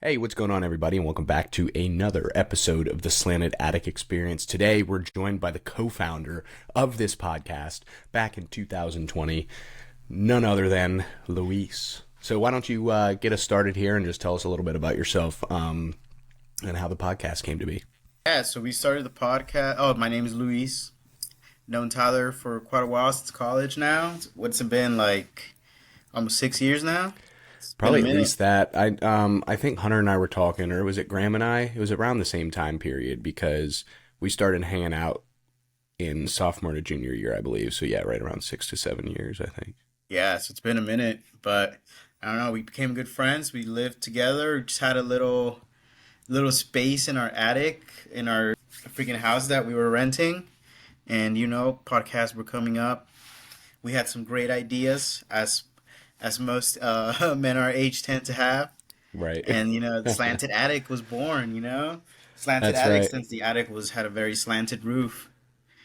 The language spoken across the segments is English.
Hey, what's going on, everybody, and welcome back to another episode of the Slanted Attic Experience. Today, we're joined by the co-founder of this podcast back in 2020, none other than Luis. So why don't you get us started here and just tell us a little bit about yourself and how the podcast came to be? Yeah, so we started the podcast. Oh, my name is Luis. Known Tyler for quite a while since college now. What's it been like? Almost 6 years now. It's been a Probably at minute. least that. I think Hunter and I were talking, or was it Graham and I? It was around the same time period because we started hanging out in sophomore to junior year, I believe. So yeah, right around 6 to 7 years, I think. Yeah, so it's been a minute, but I don't know. We became good friends. We lived together. Just had a little space in our attic in our freaking house that we were renting, and podcasts were coming up. We had some great ideas, as most men our age tend to have. Right. And the slanted attic was born. Slanted That's attic right. since the attic was had a very slanted roof.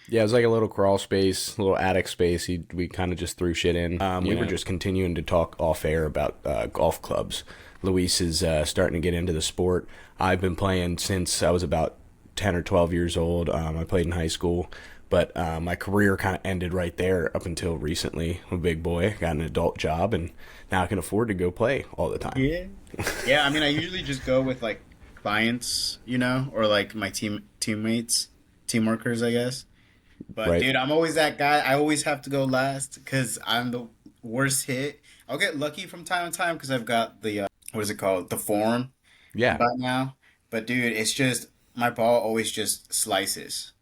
Yeah, it was like a little crawl space, a little attic space. We kind of just threw shit in. We were just continuing to talk off air about golf clubs. Luis is starting to get into the sport. I've been playing since I was about 10 or 12 years old. I played in high school, but my career kind of ended right there up until recently. I'm a big boy, got an adult job, and now I can afford to go play all the time. Yeah. Yeah, I mean, I usually just go with like clients, or like my teammates, team workers, I guess. But Right? dude, I'm always that guy. I always have to go last because I'm the worst hit. I'll get lucky from time to time because I've got the what is it called? The form Yeah. by now. But dude, it's just my ball always just slices.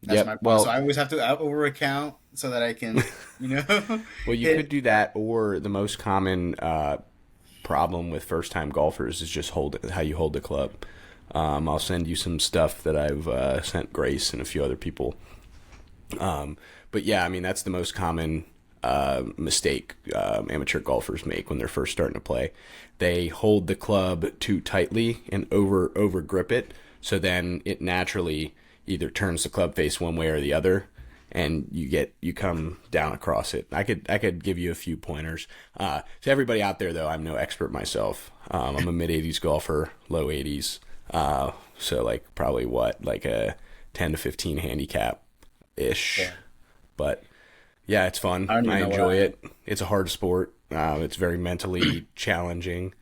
That's Yep. my problem. So Well, I always have to over account so that I can, you could hit. do that, or the most common problem with first time golfers is just how you hold the club. I'll send you some stuff that I've sent Grace and a few other people. But yeah, I mean that's the most common mistake amateur golfers make when they're first starting to play. They hold the club too tightly and over grip it, so then it naturally either turns the club face one way or the other, and you come down across it. I could give you a few pointers. To everybody out there though, I'm no expert myself. I'm a mid 80s golfer, low 80s. So like probably like a 10 to 15 handicap ish. Yeah, But yeah, it's fun. I don't I even know what I enjoy am. it. It's a hard sport. It's very mentally challenging.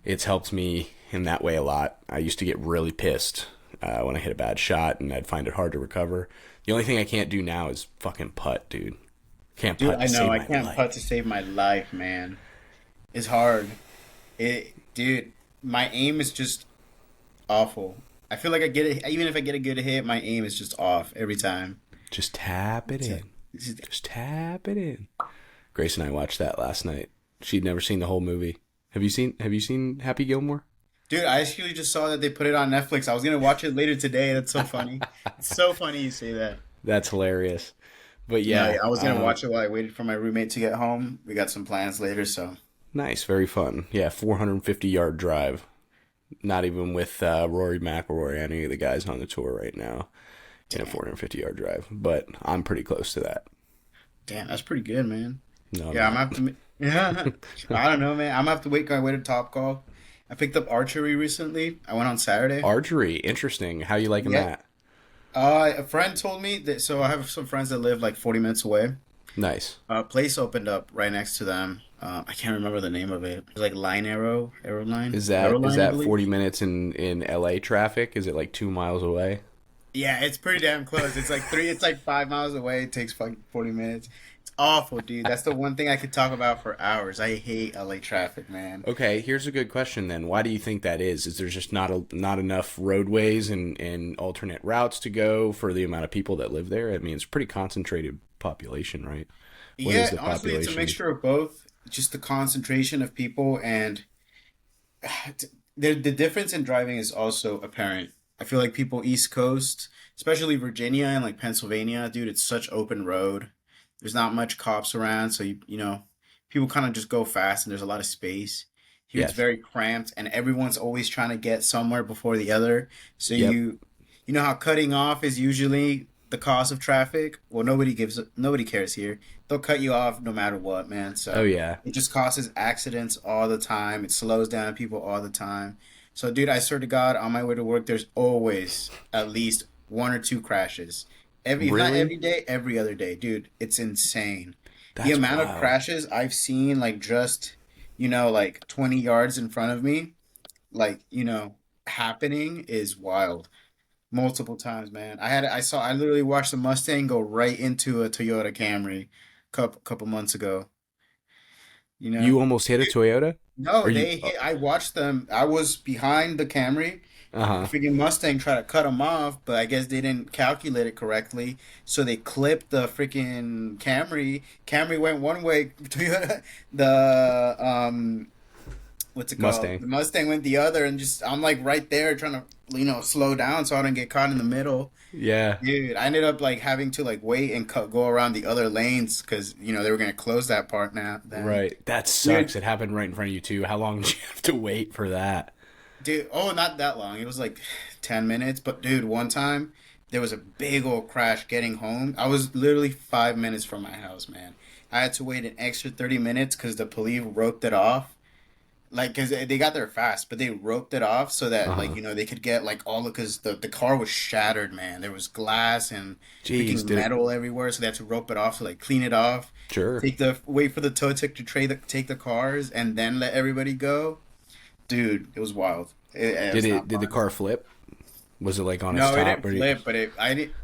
It's helped me in that way a lot. I used to get really pissed when I hit a bad shot, and I'd find it hard to recover. The only thing I can't do now is fucking putt, dude. Can't Dude, putt I to know save I my can't putt to life. save my life, man. It's hard. Dude, my aim is just awful. I feel like I get it, even if I get a good hit, my aim is just off every time. Just tap it It's a- in. it's just- Just tap it in. Grace and I watched that last night. She'd never seen the whole movie. Have you seen Happy Gilmore? Dude, I actually just saw that they put it on Netflix. I was gonna watch it later today. That's so funny. It's so funny you say that. That's hilarious. But No, yeah, yeah, I was gonna watch it while I waited for my roommate to get home. We got some plans later, so nice, very fun. Yeah, 450-yard drive. Not even with Rory McIlroy, any of the guys on the tour right now, in a damn, 450-yard drive. But I'm pretty close to that. damn, that's pretty good, man. No, I'm Yeah, I'm gonna not. have to. Yeah, I don't know, man. I'm gonna have to wait my way to Top Golf. I picked up archery recently. I went on Saturday. Archery, interesting. How you liking Yeah. that? A friend told me that. So I have some friends that live like 40 minutes away. Nice. A place opened up right next to them. I can't remember the name of it. It's like Line Arrow, Is that is Line, I that believe. 40 minutes in LA traffic? Is it like 2 miles away? Yeah, it's pretty damn close. It's like three. It's like 5 miles away. It takes fucking 40 minutes. It's awful, dude. That's the one thing I could talk about for hours. I hate LA traffic, man. Okay, here's a good question then. Why do you think that is? Is there just not enough roadways and alternate routes to go for the amount of people that live there? I mean, it's a pretty concentrated population, right? What is Yeah, the honestly, it's a population? mixture of both. Just the concentration of people and the difference in driving is also apparent. I feel like people East Coast, especially Virginia and like Pennsylvania, dude, it's such open road. There's not much cops around, so people kind of just go fast and there's a lot of space. Here it's Yes. very cramped and everyone's always trying to get somewhere before the other. So Yep. you know how cutting off is usually the cause of traffic? Well, nobody cares here. They'll cut you off no matter what, man. Oh So yeah. it just causes accidents all the time. It slows down people all the time. So, dude, I swear to God, on my way to work, there's always at least one or two crashes. If not Really? every day, every other day, dude. It's insane. The That's amount of wild. crashes I've seen, like just, like 20 yards in front of me, like, happening is wild. Multiple times, man. I literally watched a Mustang go right into a Toyota Camry couple months ago, you know? You almost hit a Toyota? No, Or you? they hit. I watched them. I was behind the Camry. The Uh-huh. freaking Mustang tried to cut them off, but I guess they didn't calculate it correctly. So they clipped the freaking Camry. Camry went one way. Toyota, the what's it called? Mustang. The Mustang went the other, and just I'm like right there trying to slow down so I don't get caught in the middle. Yeah. Dude, I ended up like having to like wait and go around the other lanes because they were gonna close that part now. Then, Right. That dude. sucks. It happened right in front of you too. How long did you have to wait for that? Dude, oh, not that long. It was like 10 minutes. But, dude, one time there was a big old crash getting home. I was literally 5 minutes from my house, man. I had to wait an extra 30 minutes because the police roped it off. Like, because they got there fast, but they roped it off so that, like, Uh-huh. they could get, like, all of, because the car was shattered, man. There was glass and Jeez, freaking did it? metal everywhere. So they had to rope it off to, like, clean it off. Sure. Wait for the tow tech to take the cars and then let everybody go. Dude, it was wild. It Did was it? not Did the fun. car flip? Was it like on its No, it top? didn't Or flip, but I didn't.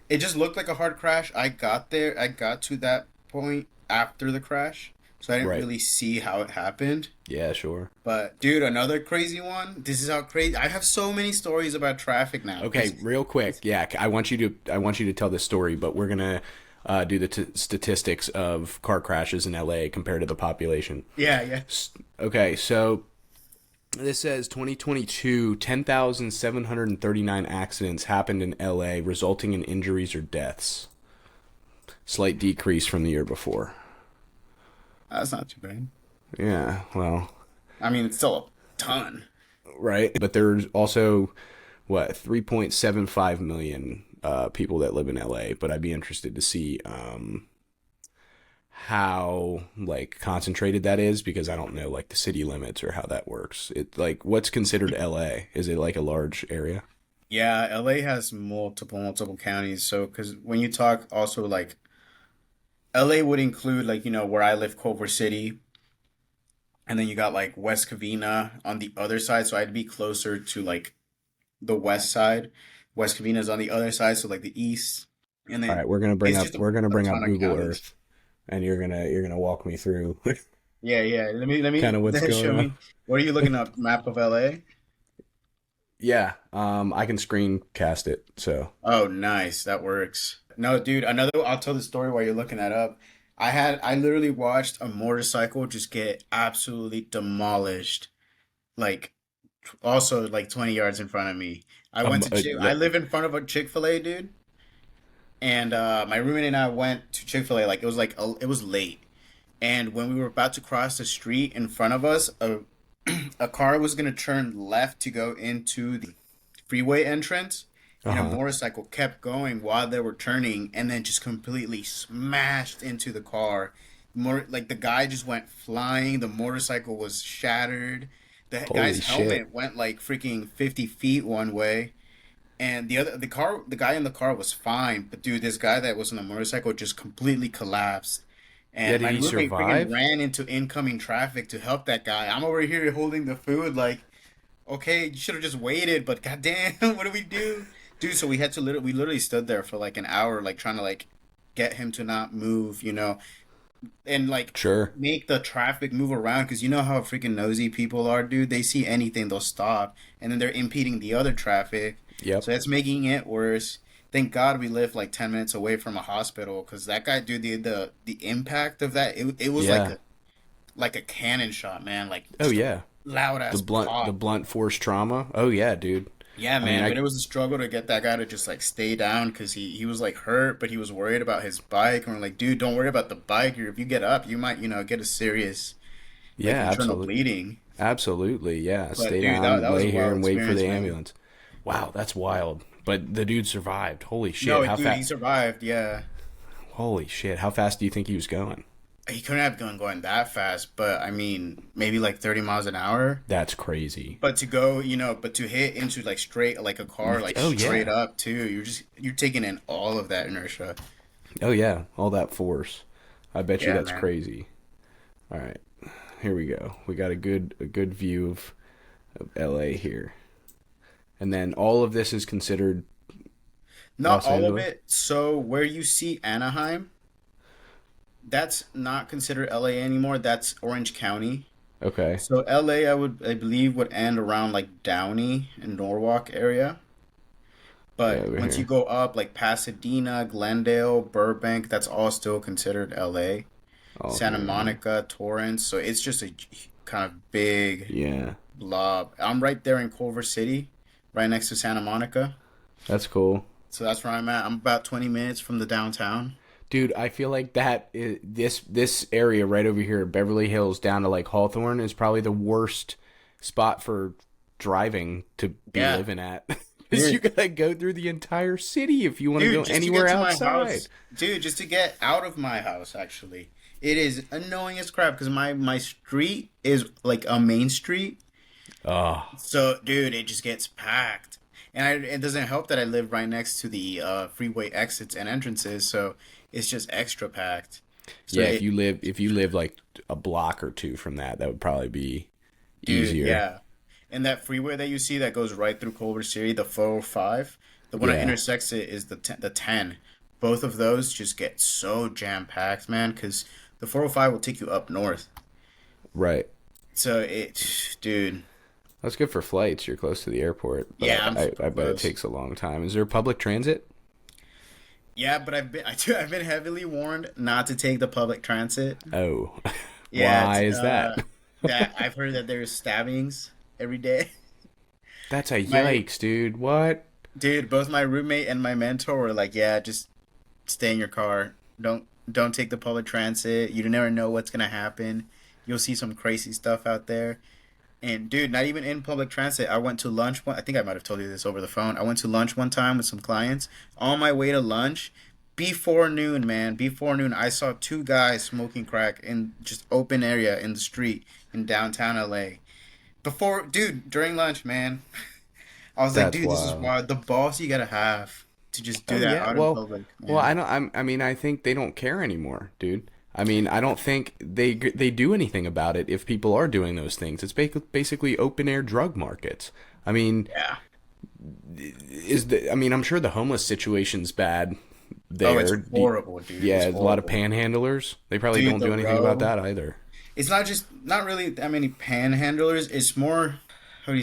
It just looked like a hard crash. I got there. I got to that point after the crash, so I didn't right. really see how it happened. Yeah, sure. But dude, another crazy one. This is how crazy. I have so many stories about traffic now. Okay, real quick. Yeah, I want you to tell this story, but we're gonna do the statistics of car crashes in LA compared to the population. Yeah, yeah. Okay, so this says 2022, 10,739 accidents happened in LA, resulting in injuries or deaths. Slight decrease from the year before. That's not too bad. Yeah, well, I mean, it's still a ton. right. But there's also, what, 3.75 million people that live in LA. But I'd be interested to see how like concentrated that is because I don't know like the city limits or how that works. It like what's considered LA? Is it like a large area? Yeah, LA has multiple counties. So, because when you talk also like LA would include like where I live, Culver City. And then you got like West Covina on the other side, so I'd be closer to like the west side. West Covina's on the other side, so like the east. And All right, then we're gonna bring it's up just we're gonna a bring up ton of Google counties. Earth, and you're gonna walk me through Yeah, yeah. kind Let me of what's going show on. me. What are you looking up? Map of LA? Yeah, I can screencast it. So Oh, nice. That works. No, dude, I'll tell the story while you're looking that up. I literally watched a motorcycle just get absolutely demolished. Like also like 20 yards in front of me. I like, live in front of a Chick-fil-A, dude. And my roommate and I went to Chick-fil-A. Like it was late, and when we were about to cross the street in front of us, a car was gonna turn left to go into the freeway entrance, uh and a huh. motorcycle kept going while they were turning, and then just completely smashed into the car. More like the guy just went flying. The motorcycle was shattered. The guy's Holy shit! helmet went like freaking 50 feet one way, and the guy in the car was fine, but dude, this guy that was on the motorcycle just completely collapsed. Yeah, And did my he roommate freaking survive? ran into incoming traffic to help that guy. I'm over here holding the food, like, okay, you should have just waited, but goddamn, what do we do, dude? So we literally stood there for like an hour, like trying to like get him to not move, and like Sure. make the traffic move around because you know how freaking nosy people are, dude. They see anything, they'll stop, and then they're impeding the other traffic, Yep. so that's making it worse. Thank God we live like 10 minutes away from a hospital because that guy, dude, the impact of that, it was Yeah. like a cannon shot, man, like Oh just a yeah. loud The ass blunt the pop. blunt force trauma. Oh yeah, dude. Yeah, I mean, man, but it was a struggle to get that guy to just like stay down because he was like hurt, but he was worried about his bike. And we're like, dude, don't worry about the bike. If you get up, you might, get a serious like yeah, internal absolutely. bleeding. Absolutely, yeah. But Stay dude, that down, was a lay here, wild and wait for experience, the man. ambulance. Wow, that's wild. But the dude survived. Holy shit! No, How dude, he fast? survived. Yeah. Holy shit! How fast do you think he was going? He couldn't have gone going that fast, but I mean, maybe like 30 miles an hour. That's crazy. But to go, but to hit into like straight, like a car, like Oh straight yeah. up too, you're taking in all of that inertia. Oh yeah. All that force. I bet you Yeah, that's man. crazy. All right. Here we go. We got a good view of LA here. And then all of this is considered Not Los all of Angeles? it. So where you see Anaheim, that's not considered LA anymore. That's Orange County. Okay. So LA, I believe, would end around like Downey and Norwalk area. Yeah, But over once you here. go up like Pasadena, Glendale, Burbank, that's all still considered LA. All Santa here, yeah. Monica, Torrance. So it's just a kind of big Yeah. blob. I'm right there in Culver City, right next to Santa Monica. That's cool. So that's where I'm at. I'm about 20 minutes from the downtown. Dude, I feel like this area right over here, Beverly Hills down to like Hawthorne, is probably the worst spot for driving to be Yeah, living at. Because you dude. gotta go through the entire city if you want to go Dude, just to get anywhere to my outside. house, dude, just to get out of my house, actually, it is annoying as crap because my street is like a main street. Oh, So, dude, it just gets packed. And it doesn't help that I live right next to the freeway exits and entrances, so it's just extra packed. So yeah. it, If you live like a block or two from that, that would probably be dude, easier. yeah. And that freeway that you see that goes right through Culver City, the 405, the one that Yeah. intersects it is the 10. Both of those just get so jam packed, man, because the 405 will take you up north. Right. So it, dude, That's good for flights. You're close to the airport, but yeah, I'm super I bet it close. takes a long time. Is there public transit? Yeah, but I've been heavily warned not to take the public transit. Oh, Yeah, why is that? that I've heard that there's stabbings every day. That's a My yikes, dude. What? dude, both my roommate and my mentor were like, "Yeah, just stay in your car. Don't take the public transit. You never know what's gonna happen. You'll see some crazy stuff out there." And dude, not even in public transit. I went to lunch one. I think I might have told you this over the phone. I went to lunch one time with some clients. On my way to lunch, before noon, man, before noon, I saw two guys smoking crack in just open area in the street in downtown LA. Before, dude, during lunch, man, I was like, That's dude, this is wild. wild. The boss you gotta have to just do Oh that yeah. out in public, Well, man. I don't. I mean, I think they don't care anymore, dude. I mean, I don't think they do anything about it if people are doing those things. It's basically open air drug markets. I mean, Yeah. I mean, I'm sure the homeless situation's bad Oh, it's there. horrible, dude. Yeah, It's a lot of horrible. panhandlers. They probably Dude, don't the do anything about row. that either. It's not really that many panhandlers. It's more I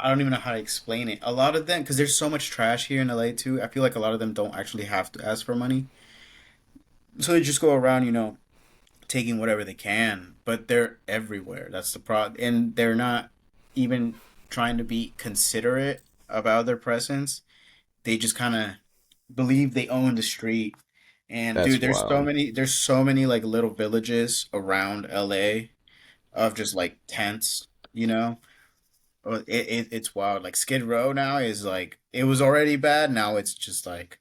don't even know how to explain it. A lot of them, because there's so much trash here in LA too. I feel like a lot of them don't actually have to ask for money, so they just go around, taking whatever they can. But they're everywhere. That's the problem, and they're not even trying to be considerate about their presence. They just kind of believe they own the street. And dude, That's wild. there's so many like little villages around LA of just like tents, you know. It's wild. Like Skid Row now is like it was already bad. Now it's just like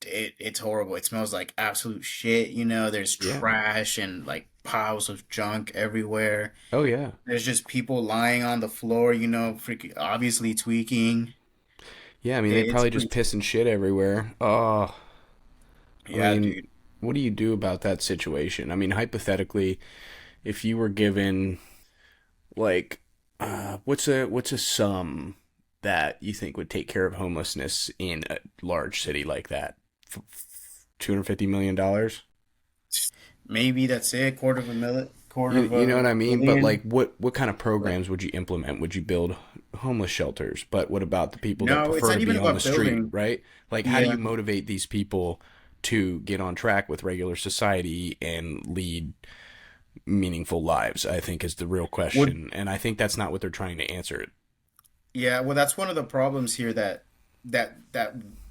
it's horrible. It smells like absolute shit. There's Yeah. trash and like piles of junk everywhere. Oh yeah. There's just people lying on the floor. Freaking obviously tweaking. Yeah. I mean, they It's probably just pretty. piss and shit everywhere. Oh, I Yeah, mean, dude. what do you do about that situation? I mean, hypothetically, if you were given like, what's a sum that you think would take care of homelessness in a large city like that? $250 million. Maybe that's it. Quarter of You know a what I mean? But like, billion. what kind of Like, programs would you implement? Would you build homeless shelters? But what about the people that no, it's prefer not to even be on the about street, building. right? Like, how do Yeah. you motivate these people to get on track with regular society and lead meaningful lives? I think is the real Would question, and I think that's not what they're trying to answer. Yeah, well, that's one of the problems here that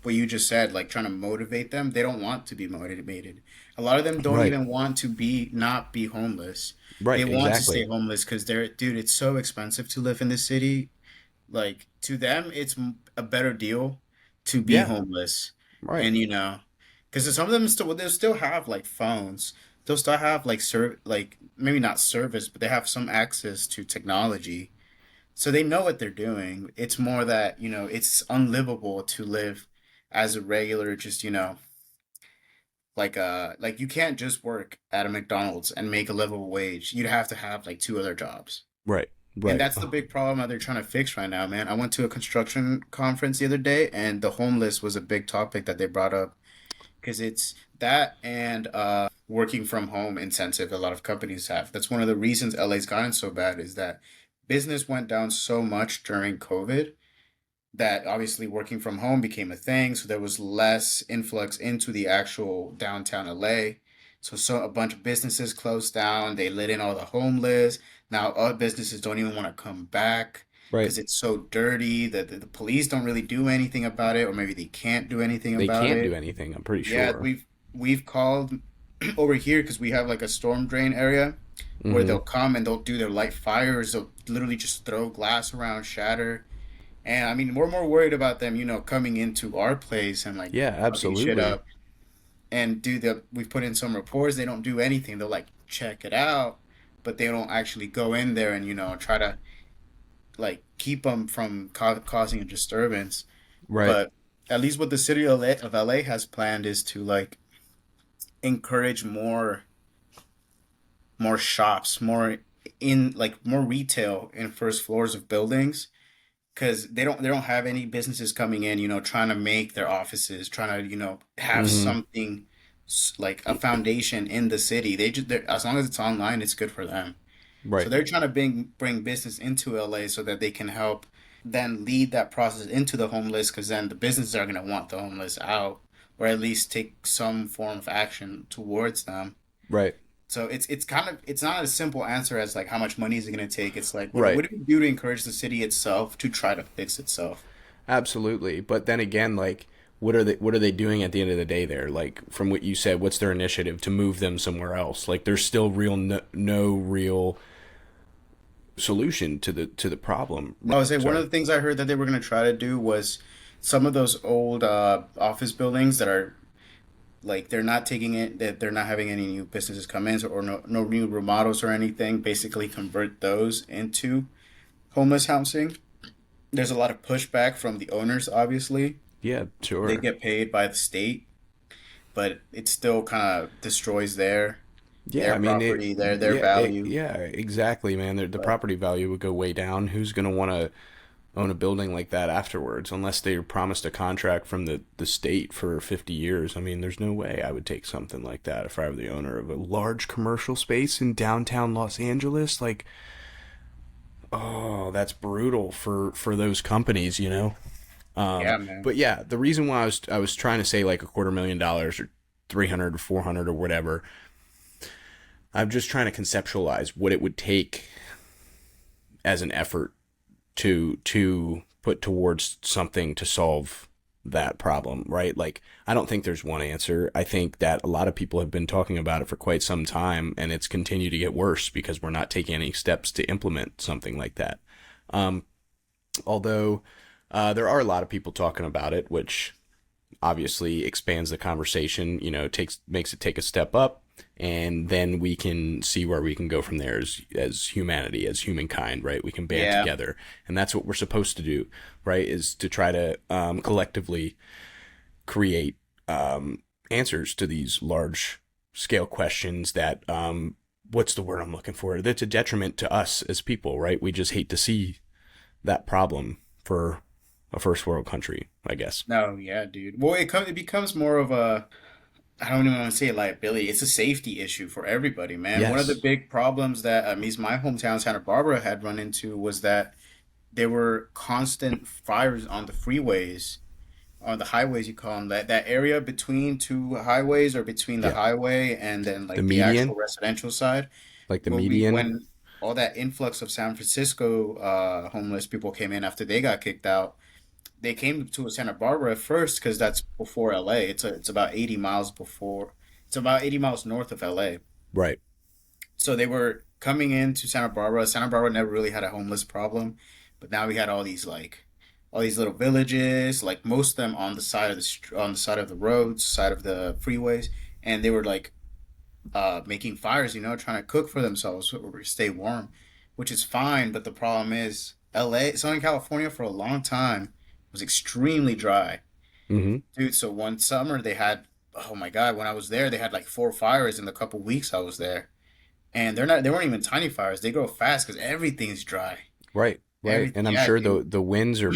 what you just said, like trying to motivate them, they don't want to be motivated. A lot of them don't Right, even want to be not be homeless. They right, want to stay exactly. homeless because dude, it's so expensive to live in this city. Like to them, it's a better deal to be Yeah, homeless, right. and because some of them still they still have like phones, they'll still have like like maybe not service, but they have some access to technology. So they know what they're doing. It's more that, it's unlivable to live as a regular, just, like you can't just work at a McDonald's and make a livable wage. You'd have to have like two other jobs. Right. And Right. that's the big problem that they're trying to fix right now, man. I went to a construction conference the other day, and the homeless was a big topic that they brought up because it's that and working from home incentive a lot of companies have. That's one of the reasons LA's gotten so bad is that business went down so much during COVID that obviously working from home became a thing, so there was less influx into the actual downtown LA. So a bunch of businesses closed down. They let in all the homeless. Now other businesses don't even want to come back Right. because it's so dirty that the police don't really do anything about it, or maybe they can't do anything They about can't do it. anything, I'm pretty Yeah, sure. we've called over here because we have like a storm drain area where Mm-hmm. they'll come and they'll do their light fires. They'll literally just throw glass around, shatter. And I mean, we're more worried about them, coming into our place and like Yeah, fucking shit absolutely. up. And we've put in some reports. They don't do anything. They'll like check it out, but they don't actually go in there and try to like keep them from causing a disturbance. Right. But at least what the city of LA has planned is to like encourage more shops, more retail in first floors of buildings because they don't have any businesses coming in, trying to make their offices, trying to, have Mm-hmm. something like a foundation in the city. As long as it's online, it's good for them. So Right. they're trying to bring business into LA so that they can help then lead that process into the homeless because then the businesses are going to want the homeless out or at least take some form of action towards them. Right. So it's not a simple answer as like how much money is it going to take. It's like Right. what do we do to encourage the city itself to try to fix itself? Absolutely. But then again, like what are they doing at the end of the day there? Like from what you said, what's their initiative to move them somewhere else? Like there's still real no real solution to the problem. I would say one of Sorry. the things I heard that they were going to try to do was some of those old office buildings that are like they're not taking it that they're not having any new businesses come in or no new remodels or anything. Basically, convert those into homeless housing. There's a lot of pushback from the owners. Obviously, Yeah, they sure. get paid by the state, but it still kind of destroys Yeah, their I mean it. property, their Yeah, value. yeah, exactly, man. The But property value would go way down. Who's gonna want to own a building like that afterwards, unless they are promised a contract from the state for 50 years? I mean, there's no way I would take something like that if I were the owner of a large commercial space in downtown Los Angeles. Like, oh, that's brutal for those companies, you know. yeah, man. But yeah, the reason why I was trying to say like $250,000 or 300 or 400 or whatever, I'm just trying to conceptualize what it would take as an effort to put towards something to solve that problem, right? Like, I don't think there's one answer. I think that a lot of people have been talking about it for quite some time, and it's continued to get worse because we're not taking any steps to implement something like that. Although there are a lot of people talking about it, which obviously expands the conversation, takes makes it take a step up, and then we can see where we can go from there as humanity, as humankind, right? We can band Yeah, together, and that's what we're supposed to do, right? Is to try to collectively create answers to these large scale questions that what's the word I'm looking for? That's a detriment to us as people, right? We just hate to see that problem for a first world country, I guess. no, yeah, dude. Well, it becomes more of a I don't even want to say a liability. It's a safety issue for everybody, man. One of the Yes. big problems that at least my hometown, Santa Barbara, had run into was that there were constant fires on the freeways, on the highways, you call them, that area between two highways or between the Yeah. highway and then The like the actual median, residential side. like the median. When all that influx of San Francisco homeless people came in after they got kicked out, they came to Santa Barbara first because that's before LA. It's about 80 miles before. It's about 80 miles north of LA. Right. So they were coming into Santa Barbara. Santa Barbara never really had a homeless problem, but now we had all these little villages, like most of them on the side of the roads, side of the freeways, and they were like making fires, trying to cook for themselves or stay warm, which is fine. But the problem is, LA, Southern California, for a long time was extremely dry, Hmm. dude. So one summer they had, oh my God, when I was there, they had like four fires in the couple weeks I was there, and they weren't even tiny fires. They grow fast because everything's dry. Right, right. Everything, And I'm yeah, sure dude. the winds are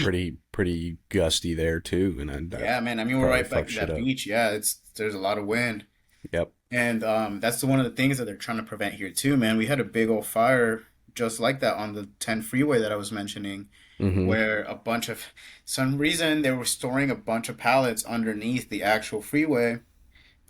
pretty gusty there too, and that Yeah, man. I mean, we're probably right back fucks to shit that up. beach. Yeah, it's there's a lot of wind. Yep. And that's one of the things that they're trying to prevent here too, man. We had a big old fire just like that on the 10 freeway that I was mentioning, Hmm. where a bunch of some reason they were storing a bunch of pallets underneath the actual freeway.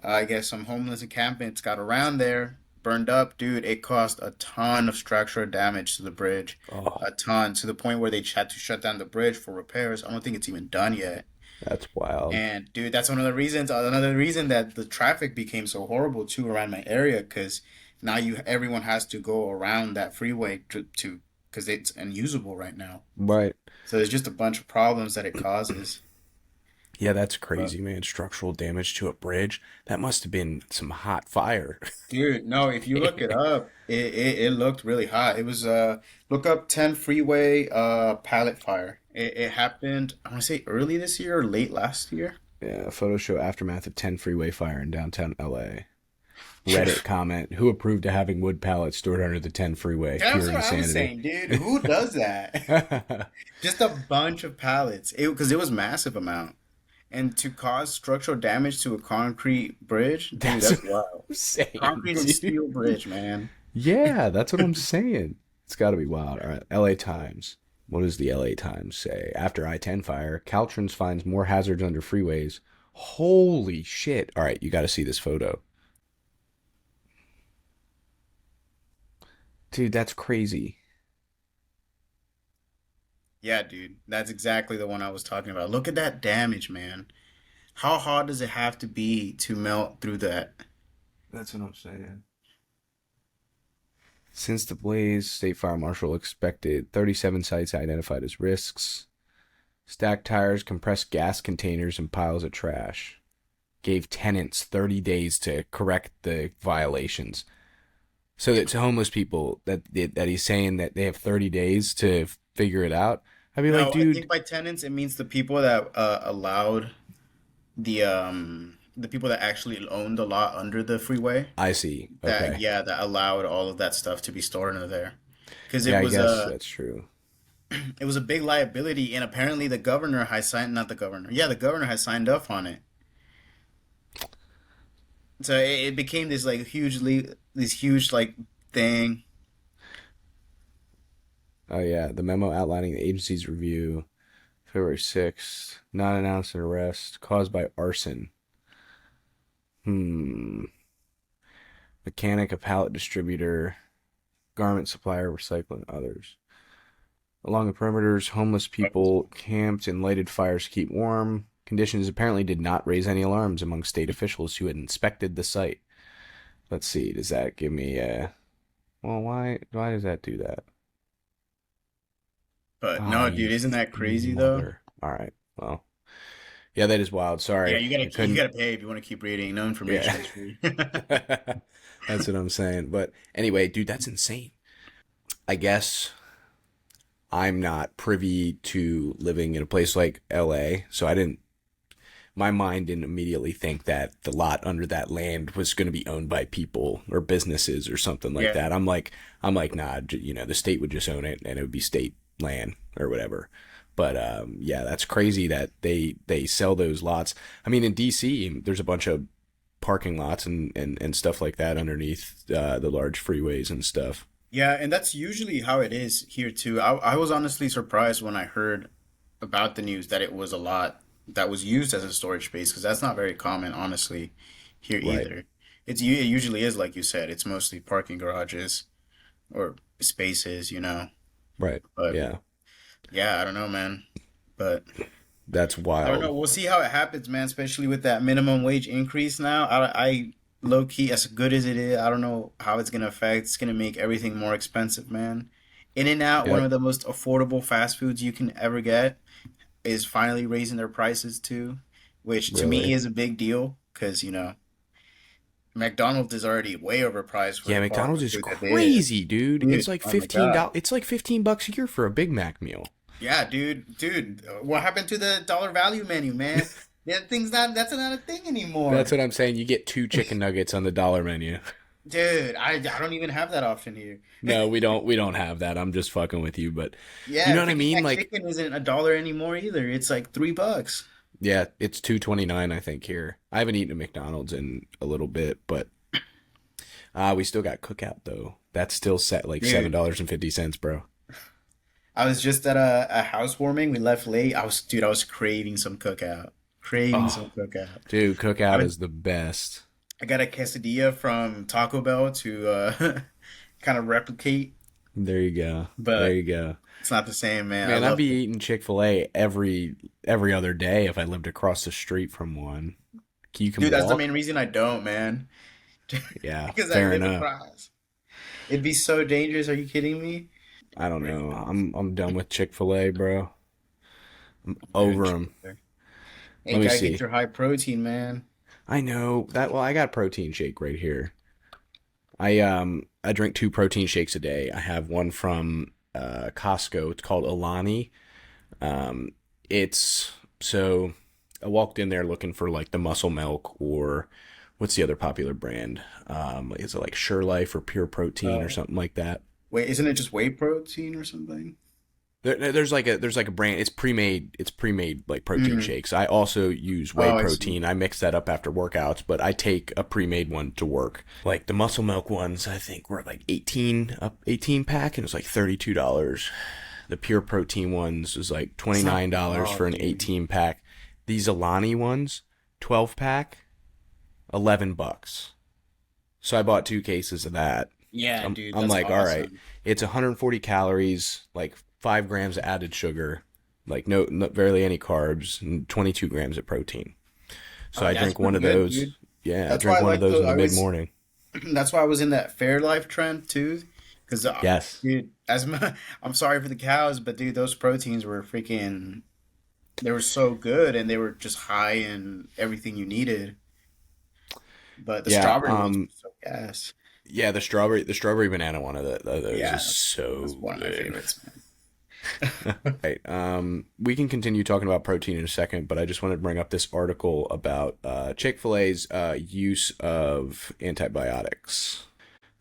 I guess some homeless encampments got around there, burned up, dude. It caused a ton of structural damage to the bridge, Oh, a ton to the point where they had to shut down the bridge for repairs. I don't think it's even done yet. that's wild. And dude, that's one of the reasons. Another reason that the traffic became so horrible too around my area, because now everyone has to go around that freeway to because it's unusable right now. Right. So there's just a bunch of problems that it causes. Yeah, that's But crazy, man. Structural damage to a bridge. That must have been some hot fire. dude, no, if you look it up, it looked really hot. It was look up 10 freeway pallet fire. It happened, I want to say early this year or late last year. Yeah, photos show aftermath of 10 freeway fire in downtown LA. Reddit comment: Who approved of having wood pallets stored under the 10 freeway? That's Pure what I was insanity. saying, dude. Who does that? Just a bunch of pallets. Because it was massive amount. And to cause structural damage to a concrete bridge, dude, That's what that's wild. I'm saying, Concrete and dude. steel bridge, man. Yeah, that's what I'm saying. It's got to be wild. All right, LA Times. What does the LA Times say? After I-10 fire, Caltrans finds more hazards under freeways. Holy shit. All right, you got to see this photo. Dude, that's crazy. Yeah, dude. That's exactly the one I was talking about. Look at that damage, man. How hard does it have to be to melt through that? That's what I'm saying. Since the blaze, State Fire Marshal expected 37 sites identified as risks. Stacked tires, compressed gas containers, and piles of trash. Gave tenants 30 days to correct the violations. So that to homeless people that he's saying that they have 30 days to figure it out. I'd be like, No, I dude, think by tenants it means the people that allowed the people that actually owned the lot under the freeway. I see. That Okay. yeah, that allowed all of that stuff to be stored under there. Because Yeah, I guess that's true. it was a big liability, and apparently the governor has signed, not the governor, yeah, the governor has signed up on it. So it became this like this huge like thing. Oh yeah, the memo outlining the agency's review, February 6th, not announced an arrest caused by arson. Hmm. Mechanic, a pallet distributor, garment supplier, recycling, others. Along the perimeters, homeless people camped and lighted fires to keep warm. Conditions apparently did not raise any alarms among state officials who had inspected the site. Let's see, does that give me a... Well, why does that do that? But Ah, no, you dude, isn't that crazy though? mother. All right, well, yeah, that is wild. Yeah, Sorry, you I gotta couldn't... pay if you want to keep reading. No Yeah. information is free. That's what I'm saying. But anyway, dude, that's insane. I guess I'm not privy to living in a place like LA, so I didn't my mind didn't immediately think that the lot under that land was going to be owned by people or businesses or something like Yeah, that. I'm like, nah, the state would just own it and it would be state land or whatever. But yeah, that's crazy that they sell those lots. I mean, in DC, there's a bunch of parking lots and stuff like that underneath the large freeways and stuff. yeah, and that's usually how it is here too. I was honestly surprised when I heard about the news that it was a lot that was used as a storage space because that's not very common, honestly, here Right, either. It usually is like you said. It's mostly parking garages or spaces, right, But yeah, yeah, I don't know, man. But that's I don't wild. know. We'll see how it happens, man. Especially with that minimum wage increase now. I low key, as good as it is, I don't know how it's gonna affect. It's gonna make everything more expensive, man. In and Out, one Yep, of the most affordable fast foods you can ever get, is finally raising their prices too, which to me really. is a big deal because McDonald's is already way overpriced for Yeah, the quality McDonald's of is food that they is. crazy, dude. It's Dude, like oh my God. It's like $15 a year for a Big Mac meal. Yeah, dude, what happened to the dollar value menu, man? That's not a thing That's anymore. what I'm saying. You get two chicken nuggets on the dollar menu. Dude, I don't even have that option here. No, we don't have that. I'm just fucking with you, but you Yeah, know what I freaking mean? Like, McChicken isn't a dollar anymore either. It's like $3. yeah, it's 2.29 I think here. I haven't eaten at McDonald's in a little bit, but we still got Cookout though. That's still set like Dude, $7.50, bro. I was just at a housewarming. We left late. I was craving some cookout. Craving Oh, some cookout. dude, I Cookout was is the best. I got a quesadilla from Taco Bell to kind of replicate, There you go. There but you go. it's not the same, man. I Man, I'd love be it. eating Chick-fil-A every other day if I lived across the street from one. You can Dude, that's the walk? main reason I don't, man. Yeah, Because I fair live enough. across. It'd be so dangerous. Are you kidding me? I don't Really know. not. I'm done with Chick-fil-A, bro. I'm I'm doing over them. shit. Hey, Let me gotta get see. your high protein, man. I know that. Well, I got a protein shake right here. I drink two protein shakes a day. I have one from Costco. It's called Alani. Um, it's so I walked in there looking for like the Muscle Milk or what's the other popular brand? Is it like Sure Life or Pure Protein or Uh, something like that? Wait, isn't it just whey protein or something? There's like a brand. It's pre-made like protein Mm. shakes. I also use whey Oh, I see. protein. I mix that up after workouts, but I take a pre-made one to work. Like the Muscle Milk ones, I think were like 18 pack, and it's like $32. The pure protein ones is like That's not $29 wrong, for an dude. 18 pack. These Alani ones, 12 pack, $11. So I bought two cases of that. Yeah, dude, I'm that's like, all right, awesome. it's 140 calories, like 5 grams of added sugar, like no barely any carbs, and 22 grams of protein. So Oh, I that's drink one pretty of good, those. dude. Yeah, I That's why drink I one of like those the in the I mid was morning. that's why I was in that fair life trend too. Because Yes. dude, I'm sorry for the cows, but dude, those proteins were freaking. They were so good, and they were just high in everything you needed. But the Yeah. strawberry ones were so gas. Yeah. The strawberry banana one of those Yeah, is that's so one of my good. favorites, man. Right. We can continue talking about protein in a second, but I just wanted to bring up this article about Chick-fil-A's use of antibiotics.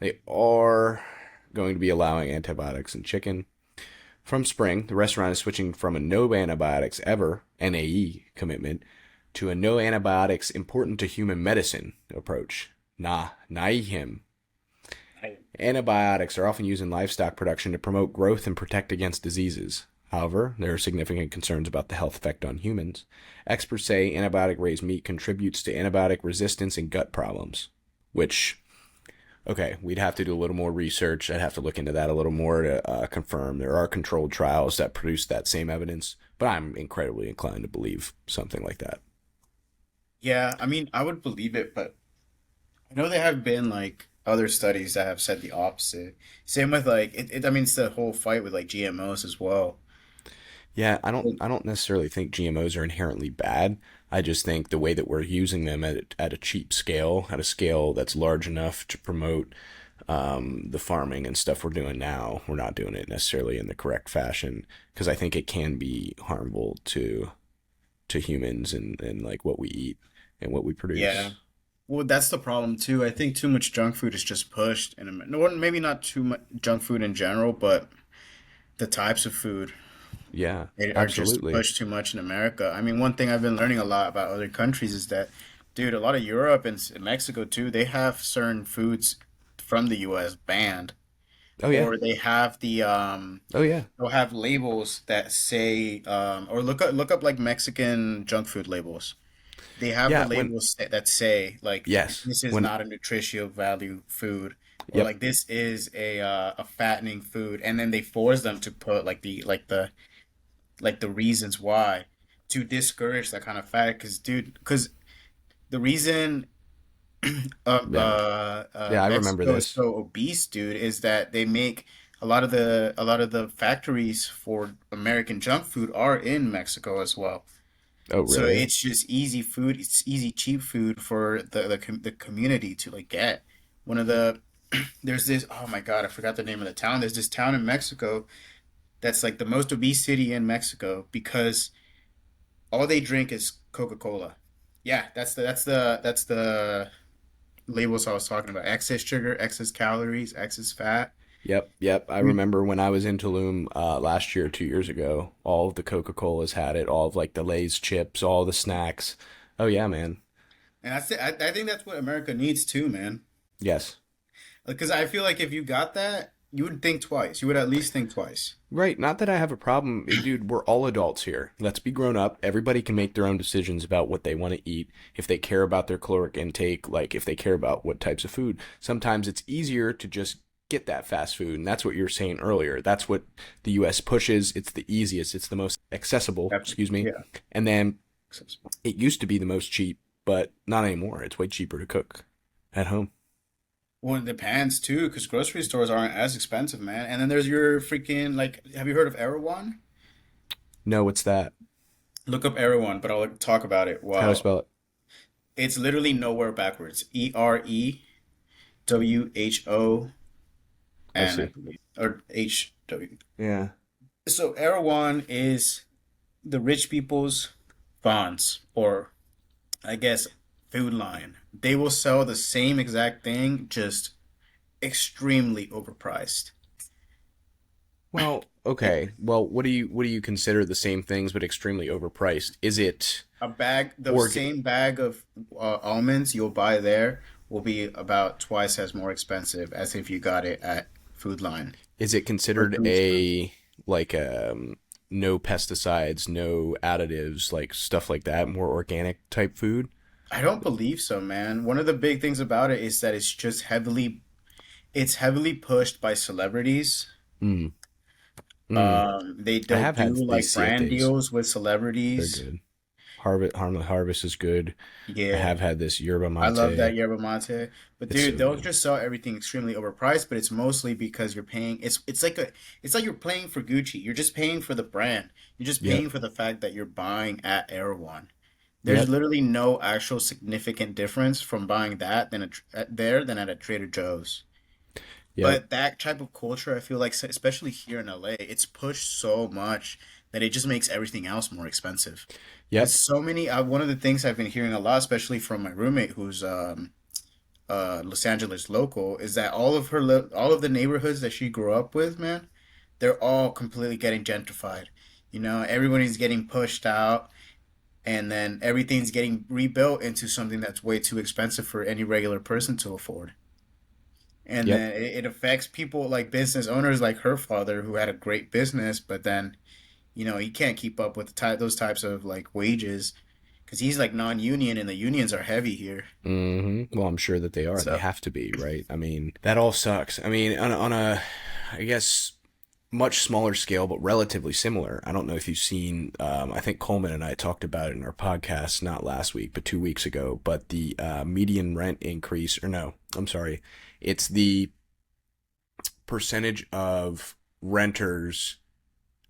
They are going to be allowing antibiotics in chicken. From spring, the restaurant is switching from a no antibiotics ever (NAE) commitment to a no antibiotics important to human medicine approach. NAIHM. I- Antibiotics are often used in livestock production to promote growth and protect against diseases. However, there are significant concerns about the health effect on humans. Experts say antibiotic raised meat contributes to antibiotic resistance and gut problems, which, okay, we'd have to do a little more research. I'd have to look into that a little more to confirm. There are controlled trials that produce that same evidence, but I'm incredibly inclined to believe something like that. Yeah, I mean, I would believe it, but I know there have been like other studies that have said the opposite. Same with like I mean, it's the whole fight with like GMOs as well. Yeah, I don't necessarily think GMOs are inherently bad. I just think the way that we're using them at a cheap scale, at a scale that's large enough to promote the farming and stuff we're doing now, we're not doing it necessarily in the correct fashion because I think it can be harmful to humans and like what we eat and what we Yeah. produce. Well, that's the problem too. I think too much junk food is just pushed, and no, maybe not too much junk food in general, but the types of food Yeah, they are just absolutely. pushed too much in America. I mean, one thing I've been learning a lot about other countries is that, dude, a lot of Europe and Mexico too, they have certain foods from the U.S. banned, Oh yeah. or they have Oh yeah. they'll have labels that say or look up like Mexican junk food labels. They have the Yeah, when labels that say like yes, this is when not a nutritional value food, or yep. like this is a fattening food, and then they force them to put like the reasons why to discourage that kind of fat. Because dude, because the reason Yeah. Yeah, I remember Mexico is this. so obese, dude, is that they make a lot of the factories for American junk food are in Mexico as well. Oh, So really? it's just easy food. It's easy, cheap food for the community to like get. One of the there's this, oh my God, I forgot the name of the town. There's this town in Mexico that's like the most obese city in Mexico because all they drink is Coca-Cola. Yeah, that's the labels I was talking about. Excess sugar, excess calories, excess fat. Yep, yep. I Dude, remember when I was in Tulum last year, 2 years ago, all of the Coca-Colas had it, all of like the Lay's chips, all the snacks. Oh yeah, man. and I think that's what America needs too, man. Yes. Because I feel like if you got that, you would think twice. You would at least think twice. Right. Not that I have a problem. Dude, we're all adults here. Let's be grown up. Everybody can make their own decisions about what they want to eat. If they care about their caloric intake, like if they care about what types of food, sometimes it's easier to just get that fast food. And that's what you were saying earlier. That's what the US pushes. It's the easiest, it's the most accessible, excuse me. Yeah. And then it used to be the most cheap, but not anymore. It's way cheaper to cook at home. Well, it depends too, because grocery stores aren't as expensive, man. And then there's your freaking like, have you heard of Erewhon? No, what's that? Look up Erewhon, but I'll talk about it. How do I Wow, spell it? it's literally nowhere backwards. Erewho I and I see. believe or HW. Yeah. So Erewhon is the rich people's bonds, or I guess food line. They will sell the same exact thing, just extremely overpriced. Well, okay. Well, what do you consider the same things but extremely overpriced? Is it A bag, the org same bag of almonds you'll buy there will be about twice as more expensive as if you got it at Food Line is it or considered food store. a like no pesticides, no additives, like stuff like that, more organic type food? I don't believe so, man. One of the big things about it is that it's heavily pushed by celebrities. Mm. Mm. I They'll have do had these like brand siete. deals with They're celebrities. good. Harmless Harvest is good. I Yeah. have had this yerba I love that mate. yerba mate. But It's dude, so they'll good. just sell everything extremely overpriced, but it's mostly because you're paying it's like you're paying for Gucci. You're just paying for the brand. You're just Yep. paying for the fact that you're buying at Erewhon. There's Yep. literally no actual significant difference from buying that there than at a Trader Joe's. Yep. But that type of culture, I feel like, especially here in LA, it's pushed so much that it just makes everything else more expensive. Because Yep. so many, one of the things I've been hearing a lot, especially from my roommate who's Los Angeles local, is that all of the neighborhoods that she grew up with, man, they're all completely getting gentrified. You know, everybody's getting pushed out, and then everything's getting rebuilt into something that's way too expensive for any regular person to afford. And Yep. then it affects people like business owners like her father who had a great business, but then he can't keep up with those types of like wages because he's like non-union and the unions are heavy here. Well, I'm sure that they are. They So have to be, right? I mean, that all sucks. I mean, on a, I guess, much smaller scale, but relatively similar. I don't know if you've seen. I think Coleman and I talked about it in our podcast, not last week, but 2 weeks ago. But the median rent increase, or no, I'm sorry, it's the percentage of renters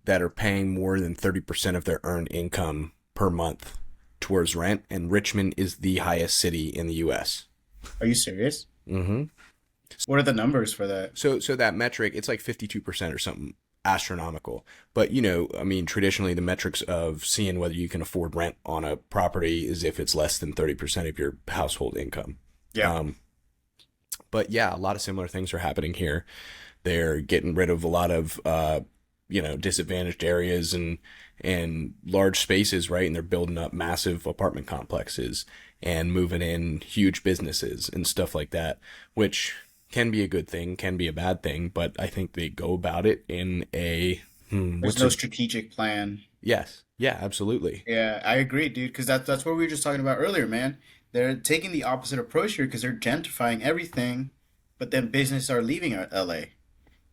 that are paying more than 30% of their earned income per month towards rent, and Richmond is the highest city in the U.S. are you serious? Mm-hmm. What are the numbers for that? So that metric, it's like 52% or something astronomical. But I mean, traditionally the metrics of seeing whether you can afford rent on a property is if it's less than 30% of your household income. Yeah. Um, but yeah, a lot of similar things are happening here. They're getting rid of a lot of disadvantaged areas and large spaces, right? And they're building up massive apartment complexes and moving in huge businesses and stuff like that, which can be a good thing, can be a bad thing, but I think they go about it in a There's what's no a strategic plan. yes, yeah, absolutely. Yeah, I agree, dude, because that's what we were just talking about earlier, man. They're taking the opposite approach here because they're gentrifying everything, but then business are leaving LA.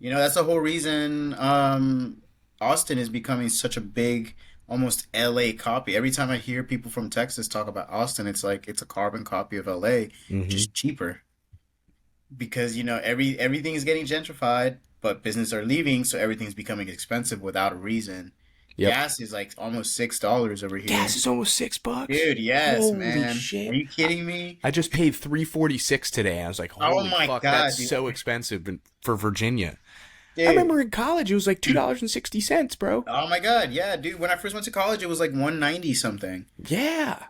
That's the whole reason Austin is becoming such a big, almost LA copy. Every time I hear people from Texas talk about Austin, it's like it's a carbon copy of LA, Hmm. just cheaper. Because everything is getting gentrified, but business are leaving, so everything's becoming expensive without a reason. Yep. gas is like almost $6 over Gas here. is almost $6. Dude, yes, Holy man. Are shit. you kidding me? I just paid 346 today. I was like, Oh holy my fuck, that's God, dude. so expensive for Virginia. I Dude. remember in college it was like $2.60, bro. Oh my God, yeah, dude. When I first went to college, it was like 190 something. Yeah.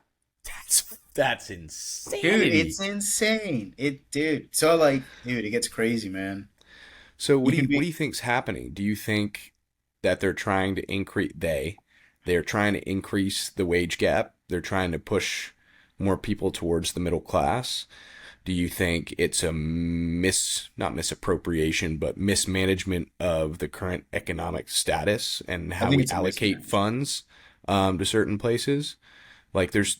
That's Dude, it's insanity. insane. Dude. So like, dude, it gets crazy, man. So You can what be do you think's happening? Do you think that they're trying to they're trying to increase the wage gap? They're trying to push more people towards the middle class? Do you think it's a not misappropriation, but mismanagement of the current economic status and I how think we it's a allocate mismatch. funds to certain places? Like there's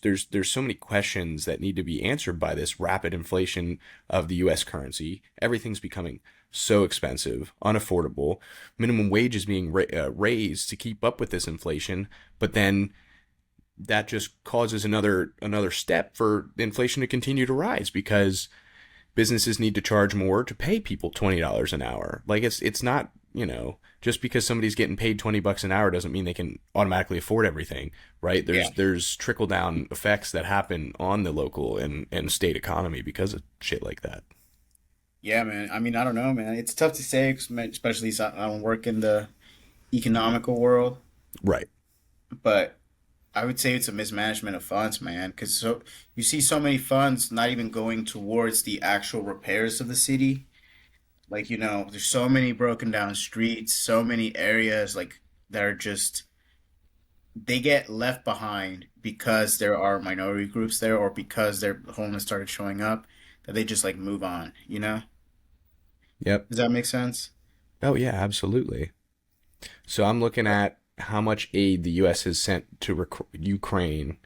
so many questions that need to be answered by this rapid inflation of the US currency. Everything's becoming so expensive, unaffordable. Minimum wage is being raised to keep up with this inflation, but then that just causes another step for inflation to continue to rise because businesses need to charge more to pay people $20 an hour. Like it's not, just because somebody's getting paid $20 an hour doesn't mean they can automatically afford everything, right? Yeah. There's trickle down effects that happen on the local and state economy because of shit like that. Yeah, man. I mean, I don't know, man. It's tough to say, especially since I don't work in the economical world, Right. but I would say it's a mismanagement of funds, man. Because you see so many funds not even going towards the actual repairs of the city. Like, there's so many broken down streets, so many areas like that are just they get left behind because there are minority groups there or because their homeless started showing up that they just like move on, you know? Yep. Does that make sense? Oh yeah, absolutely. So I'm looking at how much aid the U.S. has sent to Ukraine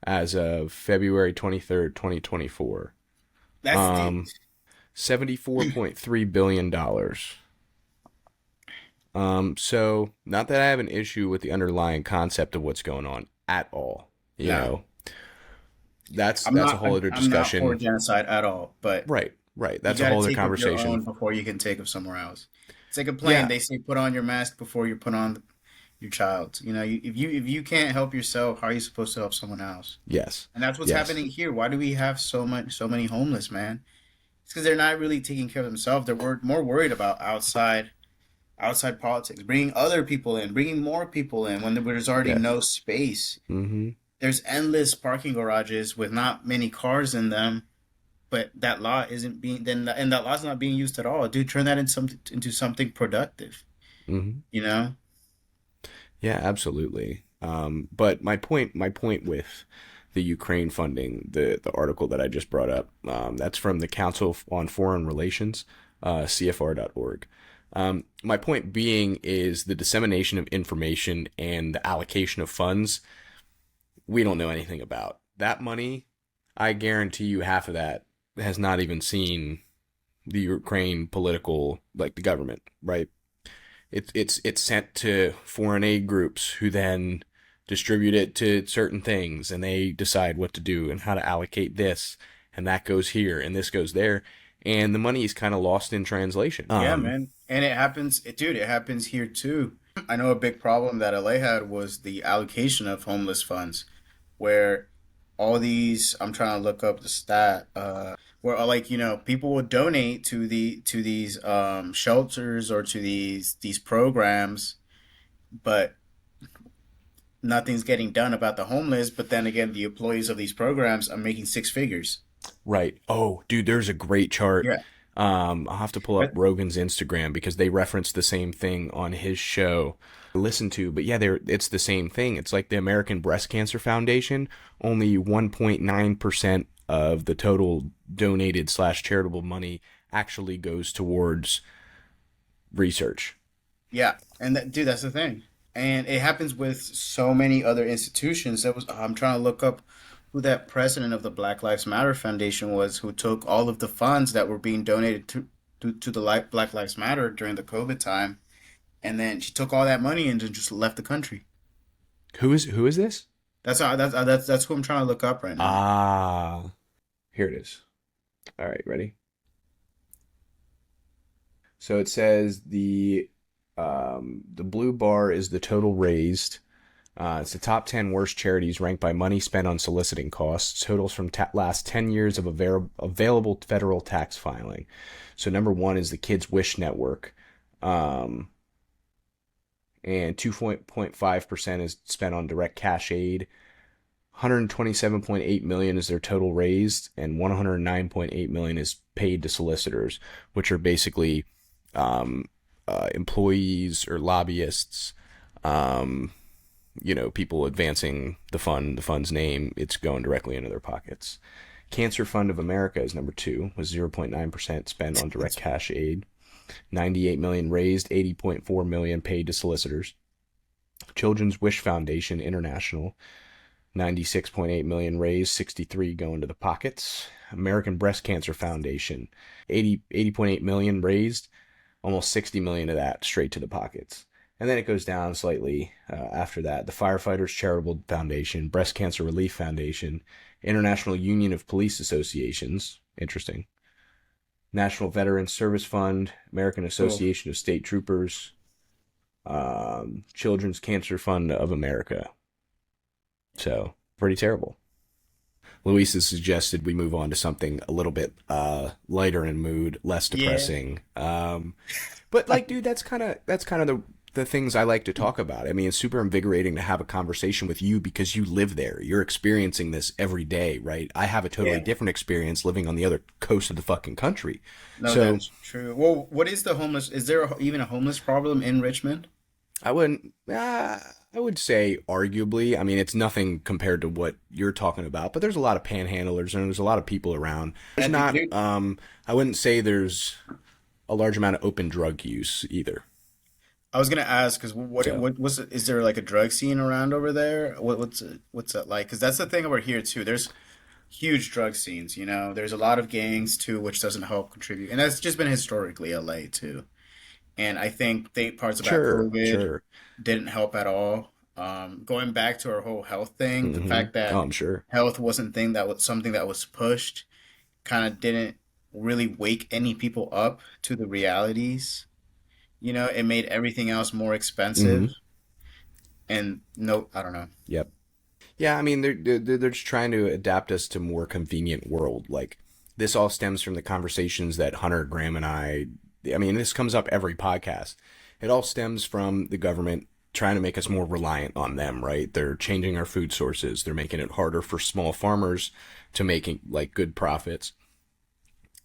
as of February 23rd, 2024. That's the Um, $74.3 billion. So not that I have an issue with the underlying concept of what's going on at all. You no. know, that's I'm that's a not whole other I'm not for discussion. genocide at all, but Right, right. you That's a got to whole other take of your conversation. own before you can take of somewhere else. It's like a plane. Yeah. They say put on your mask before you put on your child. If you can't help yourself, how are you supposed to help someone else? Yes. And that's what's Yes. happening here. Why do we have so many homeless, man? It's because they're not really taking care of themselves. More worried about outside politics, bringing other people in, bringing more people in when there's already Yes. no space. Mm-hmm. There's endless parking garages with not many cars in them, but that lot isn't being then and that lot's not being used at all. Dude, turn that into something productive. Mm-hmm. You know? Yeah, absolutely. But my point with the Ukraine funding, the article that I just brought up, that's from the Council on Foreign Relations, CFR.org. My point being is the dissemination of information and the allocation of funds we don't know anything about. That money, I guarantee you half of that has not even seen the Ukraine political, like the government, right? It's sent to foreign aid groups who then distribute it to certain things and they decide what to do and how to allocate this and that goes here and this goes there and the money is kind of lost in translation. Yeah, man. And dude, it happens here too. I know a big problem that LA had was the allocation of homeless funds, where all these, I'm trying to look up the stat, where like, people would donate to these shelters or to these programs, but nothing's getting done about the homeless. But then again, the employees of these programs are making six figures. Right. Oh, dude, there's a great chart. Yeah. I'll have to pull up But Rogan's Instagram because they reference the same thing on his show. Listen to, but yeah, it's the same thing. It's like the American Breast Cancer Foundation. Only 1.9% of the total donated slash charitable money actually goes towards research. yeah, and dude, that's the thing, and it happens with so many other institutions. I'm trying to look up who that president of the Black Lives Matter Foundation was, who took all of the funds that were being donated to the Black Lives Matter during the COVID time, and then she took all that money and then just left the country. Who is this? That's who I'm trying to look up right now. Ah, here it is. All right, ready? So it says the blue bar is the total raised. It's the top 10 worst charities ranked by money spent on soliciting costs, totals from last 10 years of available federal tax filing. So, number one is the Kids Wish Network. Um, and 2.5% is spent on direct cash aid. 127.8 million is their total raised, and 109.8 million is paid to solicitors, which are basically um, employees or lobbyists, um, people advancing the fund's name. It's going directly into their pockets. Cancer Fund of America is number two, with 0.9% spent on direct cash aid. 98 million raised, 80.4 million paid to solicitors. Children's Wish Foundation International, 96.8 million raised, 63 going to the pockets. American Breast Cancer Foundation, 80.8 million raised, almost 60 million of that straight to the pockets. And then it goes down slightly after that. The Firefighters Charitable Foundation, Breast Cancer Relief Foundation, International Union of Police Associations, interesting. National Veterans Service Fund, American Oh, Association of State Troopers, Children's Cancer Fund of America. So, pretty terrible. Luis has suggested we move on to something a little bit lighter in mood, less yeah. depressing. But like, dude, that's kind of the things I like to talk about. I mean, it's super invigorating to have a conversation with you because you live there. You're experiencing this every day, right? I have a totally Yeah. different experience living on the other coast of the fucking country. No, So that's true. Well, what is the homeless? Is there even a homeless problem in Richmond? I wouldn't. I would say arguably. I mean, it's nothing compared to what you're talking about, but there's a lot of panhandlers and there's a lot of people around. There's I think, not. dude, I wouldn't say there's a large amount of open drug use either. I was gonna ask because So is there like a drug scene around over there? What's that like? Because that's the thing over here too. There's huge drug scenes. There's a lot of gangs too, which doesn't help contribute, and that's just been historically LA too. And I think parts about sure, COVID sure. didn't help at all. Going back to our whole health thing, the Mm-hmm. fact Oh, that I'm sure. health wasn't thing that was something that was pushed, kind of didn't really wake any people up to the realities. It made everything else more Mm-hmm. expensive. And no, I don't know. Yep. Yeah, I mean, they're just trying to adapt us to a more convenient world. Like this all stems from the conversations that Hunter, Graham, and I. I mean, this comes up every podcast. It all stems from the government trying to make us more reliant on them, right? They're changing our food sources. They're making it harder for small farmers to make like good profits.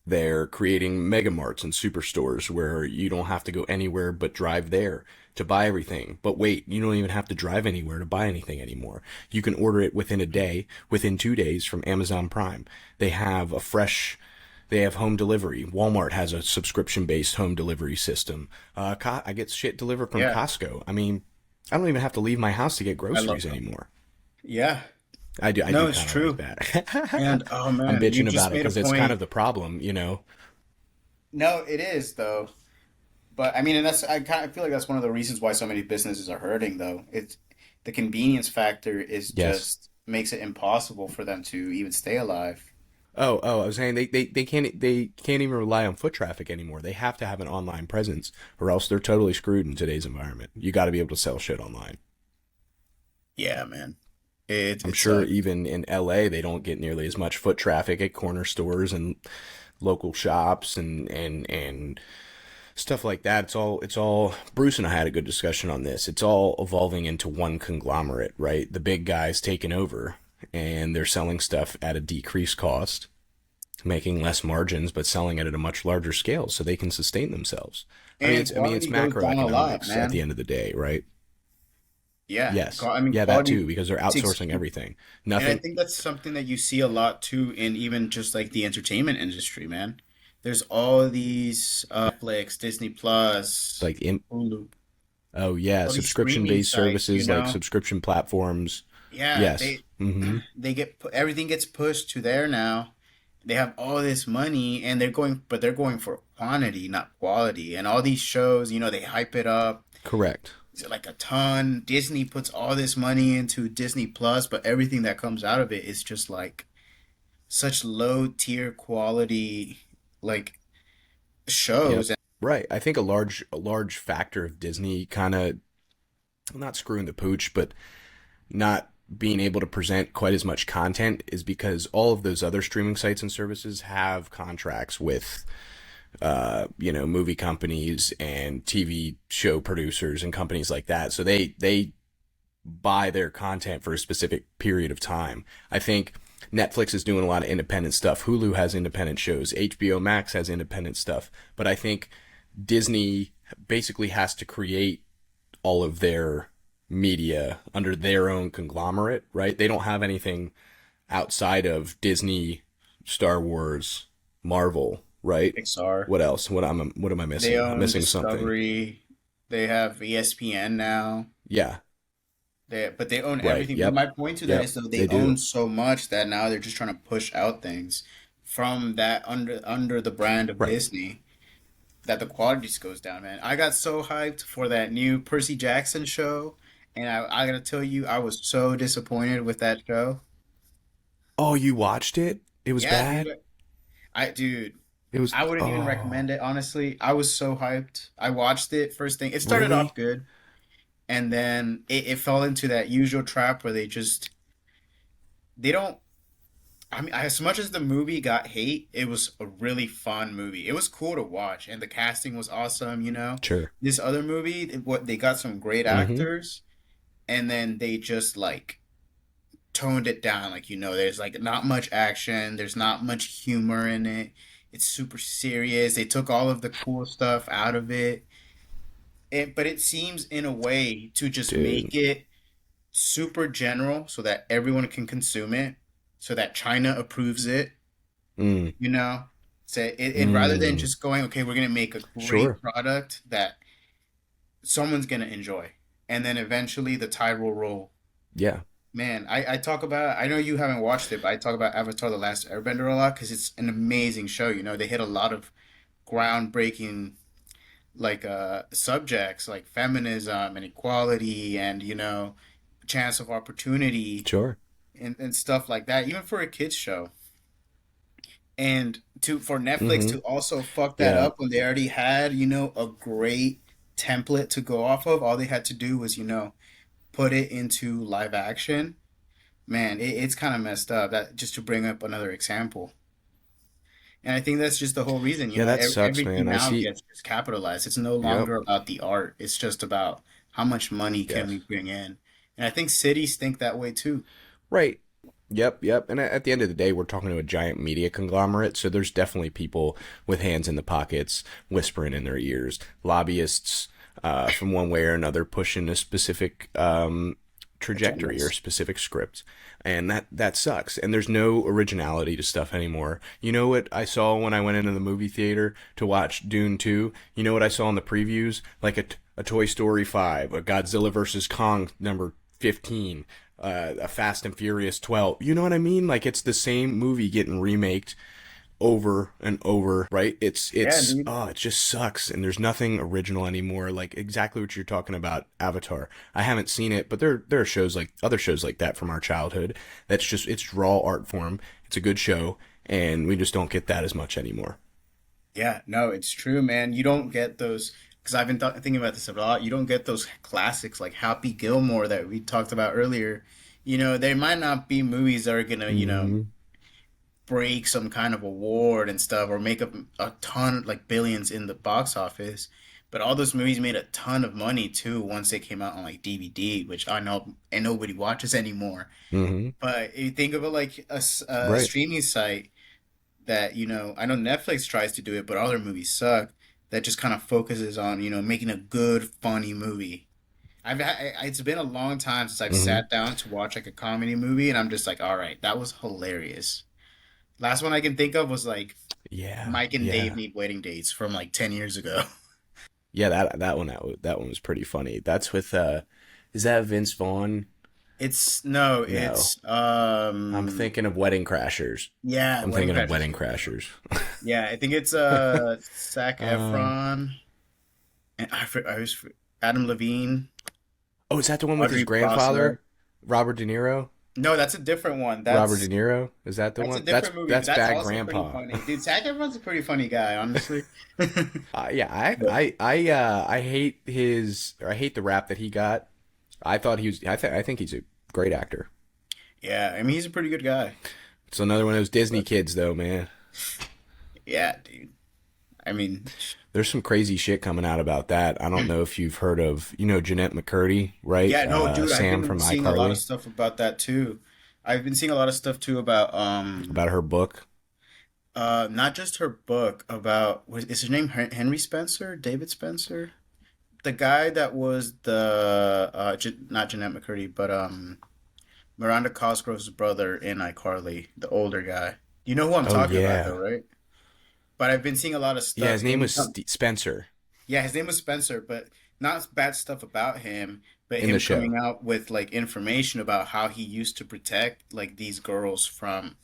They're creating mega marts and superstores where you don't have to go anywhere but drive there to buy everything. But wait, you don't even have to drive anywhere to buy anything anymore. You can order it within a day, within 2 days from Amazon Prime. They have a fresh they have home delivery. Walmart has a subscription based home delivery system. I get shit delivered from Yeah, Costco. I mean, I don't even have to leave my house to get I love groceries them. anymore. Yeah, I do no, it's kind of like true. that. And oh I'm man, you bitching just about it made a because it's kind point. of the problem. No, it is though. But I mean, and I kind of feel like that's one of the reasons why so many businesses are hurting though. It's the convenience factor is Yes. just makes it impossible for them to even stay alive. Oh, I was saying they can't even rely on foot traffic anymore. They have to have an online presence or else they're totally screwed in today's environment. You got to be able to sell shit online. Yeah, man. It I'm it sure sucks. even in LA they don't get nearly as much foot traffic at corner stores and local shops and stuff like that. It's all Bruce and I had a good discussion on this. It's all evolving into one conglomerate, right? The big guys taking over and they're selling stuff at a decreased cost, making less margins but selling it at a much larger scale so they can sustain themselves. And I mean it's quality goes down a lot, macroeconomics at the man. end of the day, right? Yeah. Yes. I mean, Yeah, that too quality. because they're It's outsourcing everything. And I Nothing think that's something that you see a lot too in even just like the entertainment industry, man. There's all these Netflix, Disney Plus, like in Hulu, oh yeah, all these subscription streaming based sites, services like subscription platforms. Yeah, Yes. Mhm. they get everything gets pushed to there now. They have all this money and they're going for quantity, not quality. And all these shows, they hype it up. Correct. It's like a ton. Disney puts all this money into Disney Plus, but everything that comes out of it is just like such low tier quality like Yep. shows. And Right. I think a large factor of Disney kind of not screwing the pooch, but not being able to present quite as much content is because all of those other streaming sites and services have contracts with movie companies and TV show producers and companies like that. So they buy their content for a specific period of time. I think Netflix is doing a lot of independent stuff. Hulu has independent shows. HBO Max has independent stuff. But I think Disney basically has to create all of their media under their own conglomerate, right? They don't have anything outside of Disney, Star Wars, Marvel, right? Pixar. What else? What am I They missing? I'm own missing something. Discovery. They have ESPN now. Yeah, But they own right. everything. But Yep. my point to that is Yep. though they They own do. so much that now they're just trying to push out things from that under the brand of Right. Disney that the quality just goes down, man. I got so hyped for that new Percy Jackson show, and I gotta tell you, I was so disappointed with that show. Oh, you watched it? It was Yeah, bad? dude. Dude, It was I wouldn't even oh, recommend it, honestly. I was so hyped. I watched it first thing. It started really? off good, and then it fell into that usual trap where they don't. I mean, as much as the movie got hate, it was a really fun movie. It was cool to watch, and the casting was awesome. Sure. This other movie, what they got some great Mhm. actors, and then they just like toned it down. Like there's like not much action. There's not much humor in it. It's super serious. They took all of the cool stuff out of it. But it seems in a way to just Dude. make it super general so that everyone can consume it, so that China approves it, Mm. you know? So rather than Mm. just going, okay, we're gonna make a great Sure. product that someone's gonna enjoy, and then eventually the tide will roll. Yeah. Man, I talk about, I know you haven't watched it, but I talk about Avatar: The Last Airbender a lot because it's an amazing show. They hit a lot of groundbreaking like subjects like feminism and equality and chance of opportunity Sure. and stuff like that, even for a kids show. And to for Netflix to Mhm. also fuck that Yeah. up when they already had, a great template to go off of, all they had to do was, put it into live action. Man, it's kind of messed up. That just to bring up another example. And I think that's just the whole reason, Yeah, that sucks, everything man. I now see. gets just capitalized. It's no Yep. longer about the art. It's just about how much money can Yes. we bring in. And I think cities think that way too. Right. Yep, yep. And at the end of the day, we're talking to a giant media conglomerate, so there's definitely people with hands in the pockets whispering in their ears, lobbyists from one way or another pushing a specific trajectory or Agendas. specific script. And that sucks. And there's no originality to stuff anymore. You know what I saw when I went into the movie theater to watch Dune 2? You know what I saw in the previews? Like a Toy Story 5, a Godzilla versus Kong number 15, a Fast and Furious 12. You know what I mean? Like it's the same movie getting remaked over and over, right? Yeah, It's dude. oh, it just sucks, and there's nothing original anymore. Like exactly what you're talking about, Avatar. I haven't seen it, but there are shows like other shows like that from our childhood. That's just it's raw art form. It's a good show, and we just don't get that as much anymore. Yeah, no, it's true, man. You don't get those because I've been thinking about this a lot. You don't get those classics like Happy Gilmore that we talked about earlier. They might not be movies that are gonna, Mm-hmm. break some kind of award and stuff or make up a ton like billions in the box office, but all those movies made a ton of money too once they came out on like DVD, which I know and nobody watches anymore. Mm-hmm. But if you think of it like a Right. streaming site that I know Netflix tries to do it, but other movies suck. That just kind of focuses on making a good, funny movie. It's been a long time since I've Mm-hmm. sat down to watch like a comedy movie, and I'm just like, all right, that was hilarious. Last one I can think of was like Yeah. Mike and Dave Yeah. Need Wedding Dates from like 10 years ago. Yeah. That one was pretty funny. That's with is that Vince Vaughn? It's no, No. it's I'm thinking of Wedding Crashers. yeah, I'm Wedding thinking of Crashers is Wedding a good one. Crashers. Yeah, I think it's Zac uh, Efron and Adam Levine, oh, is that the one with his Audrey Plaza. grandfather, Robert De Niro? No, that's a different one. Robert De Niro, is that the That's a one? different movie, but That's that's Bad also pretty Grandpa. funny. Dude, Zac Efron's a pretty funny guy, honestly. Yeah, But I hate his or I hate the rap that he got. I thought he was. I think he's a Great actor. Yeah, I mean he's a pretty good guy. It's another one of those Disney But kids, though, man. yeah, dude. I mean, There's some crazy shit coming out about that. I don't know if you've heard of, Jeanette McCurdy, right? yeah, no, dude. I've Sam been from seeing a lot of iCarly, stuff about that too. I've been seeing a lot of stuff too about about her book. not just her book about is his name Henry Spencer, David Spencer, the guy that was the not Jeanette McCurdy, but Miranda Cosgrove's brother in iCarly, the older guy. You know who I'm Oh talking about though, yeah, right? But I've been seeing a lot of yeah. stuff. His name was Spencer Yeah, his name was Spencer, but not bad stuff about him, but in the him show. coming out with like information about how he used to protect like these girls from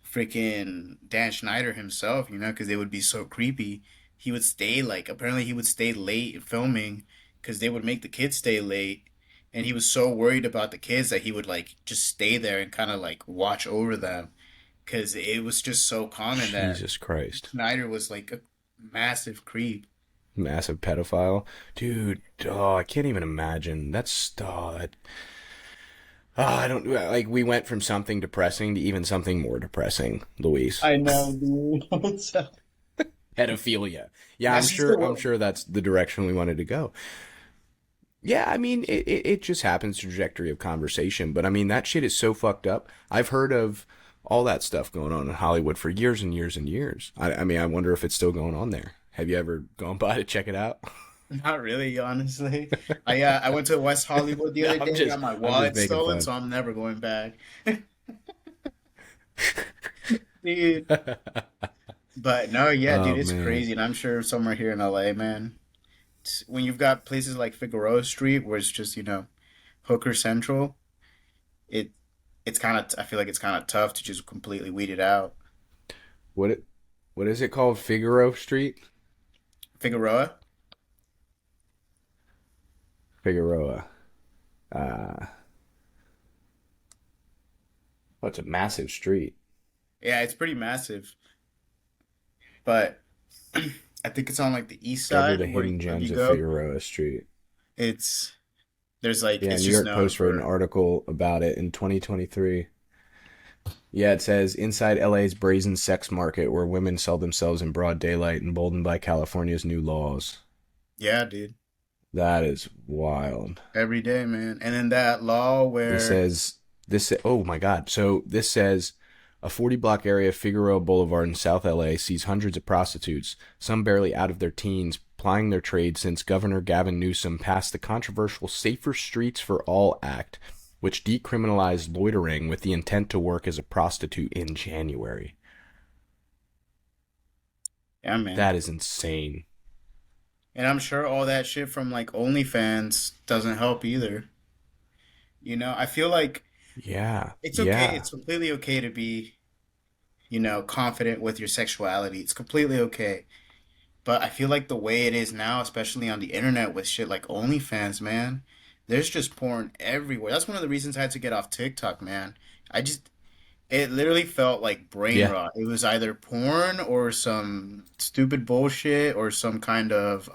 freaking Dan Schneider himself, because they would be so creepy. He would stay like apparently he would stay late filming because they would make the kids stay late, and he was so worried about the kids that he would like just stay there and kind of like watch over them because it was just so common that Jesus Christ, Schneider was like a massive creep. massive pedophile, dude. Oh, I can't even imagine. I don't like. We went from something depressing to even something more depressing, Luis. I know, dude. Pedophilia. Yeah, I'm That's just sure. the I'm word. sure that's the direction we wanted to go. Yeah, I mean, it just happens trajectory of conversation. But I mean, that shit is so fucked up. I've heard of all that stuff going on in Hollywood for years and years and years. I mean, I wonder if it's still going on there. Have you ever gone by to check it out? Not really, honestly. I went to West Hollywood the No, other day and got my I'm just wallet making stolen, fun. so I'm never going back. Dude. But no, yeah, dude, Oh it's man. crazy, and I'm sure somewhere here in LA, man, when you've got places like Figueroa Street where it's just, hooker central, it it's kind of I feel like it's kind of tough to just completely weed it out. What it what is it called? Figaro Street? Figueroa? Figueroa. Uh, oh, it's a massive street. Yeah, it's pretty massive, but I think it's on like the east Discover the side hidden where you gems of go. Figueroa Street. It's there's like Yeah, it's New just York known Post wrote an for article about it in 2023. Yeah, it says inside LA's brazen sex market where women sell themselves in broad daylight, emboldened by California's new laws. yeah, dude, That is wild. every day, man. And then that law This where says this. Oh my God! So this says a 40-block area of Figueroa Boulevard in South LA sees hundreds of prostitutes, some barely out of their teens, plying their trade since Governor Gavin Newsom passed the controversial Safer Streets for All Act, which decriminalized loitering with the intent to work as a prostitute in January. yeah, man. That is insane. And I'm sure all that shit from like OnlyFans doesn't help either. I feel like Yeah, it's okay. yeah, It's completely okay to be, confident with your sexuality. It's completely okay. But I feel like the way it is now, especially on the internet with shit like OnlyFans, man, there's just porn everywhere. That's one of the reasons I had to get off TikTok, man. I just, it literally felt like brain yeah. rot. It was either porn or some stupid bullshit or some kind of,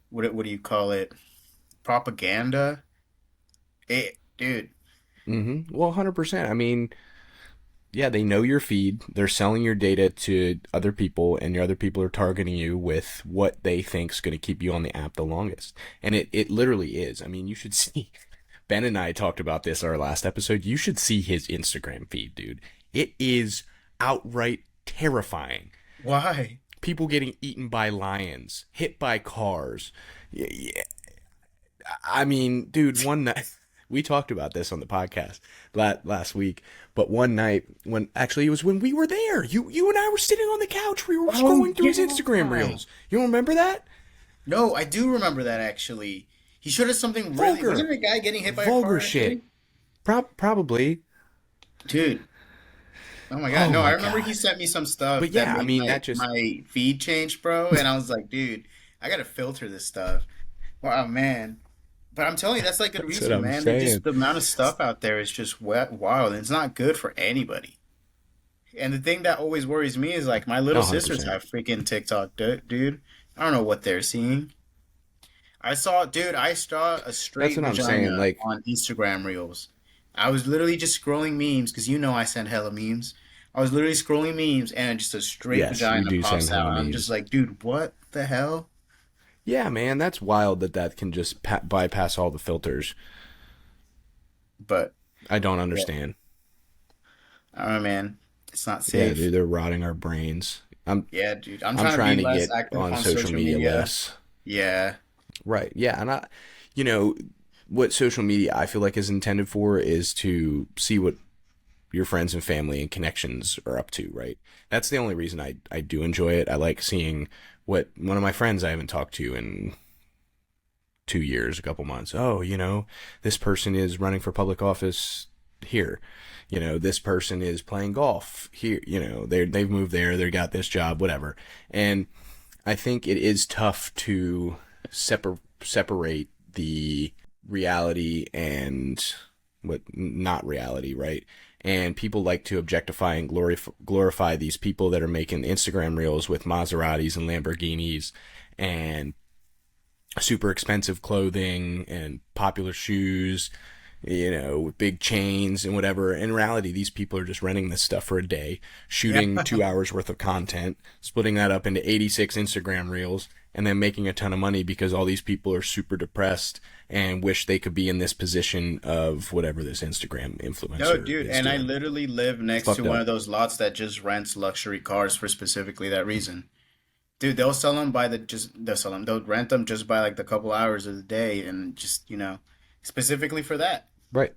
what do you call it? Propaganda. Dude, Well, 100%. I mean, yeah, they know your feed. They're selling your data to other people, and your other people are targeting you with what they think's going to keep you on the app the longest. And it literally is. I mean, you should see. Ben and I talked about this our last episode. You should see his Instagram feed, dude. It is outright terrifying. why? People getting eaten by lions, hit by cars. Yeah, I mean, dude, one night we talked about this on the podcast last week, but one night when actually it was when we were there, you and I were sitting on the couch, we were Oh, scrolling through his Instagram yeah. reels. You don't remember that? No, I do remember that actually. He showed us something really. Wasn't Vulgar, a guy getting hit by a vulgar car shit. actually? Probably. Dude, oh my God. Oh No, I my remember he god. sent me some stuff But that yeah, I made mean my that just my feed change, bro. And I was like, dude, I gotta filter this stuff. Wow, man. But I'm telling you, that's like a good that's what reason, I'm man. It just saying. the amount of stuff out there is just wild, and it's not good for anybody. And the thing that always worries me is like my little No, hundred sisters percent. have freaking TikTok, dude. I don't know what they're seeing. I saw a That's straight what I'm vagina saying. Like, on Instagram Reels. I was literally just scrolling memes because you know I send hella memes. I was literally scrolling memes and just a straight yes, you vagina do send pops out. hella I'm just memes. like, dude, what the hell? Yeah, man, that's wild that that can just bypass all the filters. But I don't yeah, understand. I don't know, man. It's not Yeah, safe. dude, they're rotting our brains. Yeah, dude. I'm I'm trying to trying be to less get active on on social social media media. less. Yeah. Right. Yeah, and you know, what social media I feel like is intended for is to see what your friends and family and connections are up to, right? That's the only reason I do enjoy it. I like seeing what one of my friends I haven't talked to in 2 years, a couple months. Oh, this person is running for public office here. This person is playing golf here. They've moved there. They got this job, whatever. And I think it is tough to separate the reality and what not reality, right? And people like to objectify and glorify these people that are making Instagram reels with Maseratis and Lamborghinis and super expensive clothing and popular shoes, with big chains and whatever. In reality, these people are just renting this stuff for a day, Yeah. shooting 2 hours worth of content, splitting that up into 86 Instagram reels, and then making a ton of money because all these people are super depressed and wish they could be in this position of whatever this Instagram No, influencer dude, is and I doing. literally live It's next to fucked one up. of those lots that just rents luxury cars for specifically that reason. Dude, they'll sell them by the just they'll sell them. They'll rent them just by like the couple hours of the day, and just specifically for that. Right.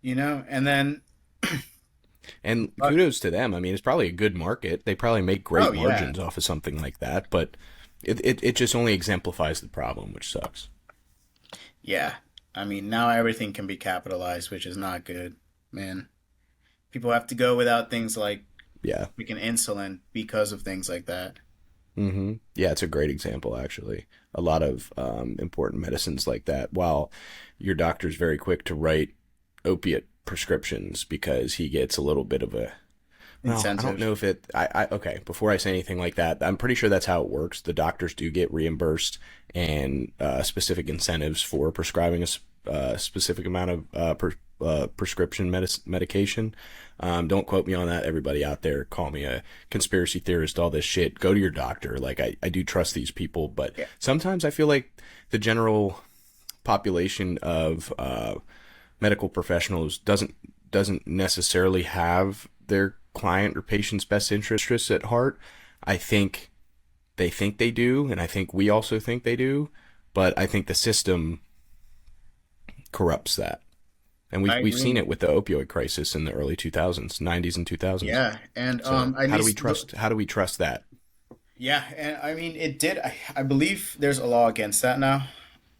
And then And uh, kudos to them. I mean, it's probably a good market. They probably make oh great yeah, margins off of something like that, but it just only exemplifies the problem, which sucks. yeah. I mean, now everything can be capitalized, which is not good, man. People have to go without things like Yeah. freaking insulin because of things like that. Yeah, it's a great example, actually. A lot of important medicines like that. While your doctor's very quick to write opiate prescriptions because he gets a little bit of a well, I don't Incentive. know if it. Okay. Before I say anything like that, I'm pretty sure that's how it works. The doctors do get reimbursed and specific incentives for prescribing a specific amount of prescription medication. Don't quote me on that. Everybody out there, call me a conspiracy theorist. All this shit. Go to your doctor. Like I do trust these people, but Yeah. sometimes I feel like the general population of medical professionals doesn't necessarily have their client or patient's best interests at heart. I think they do, and I think we also think they do, but I think the system corrupts that. And I we've seen agree. it with the opioid crisis in the early 2000s, 90s and 2000s. Yeah, and So, at how do we least trust how do we trust that? yeah, and I mean it did. I believe there's a law against that now.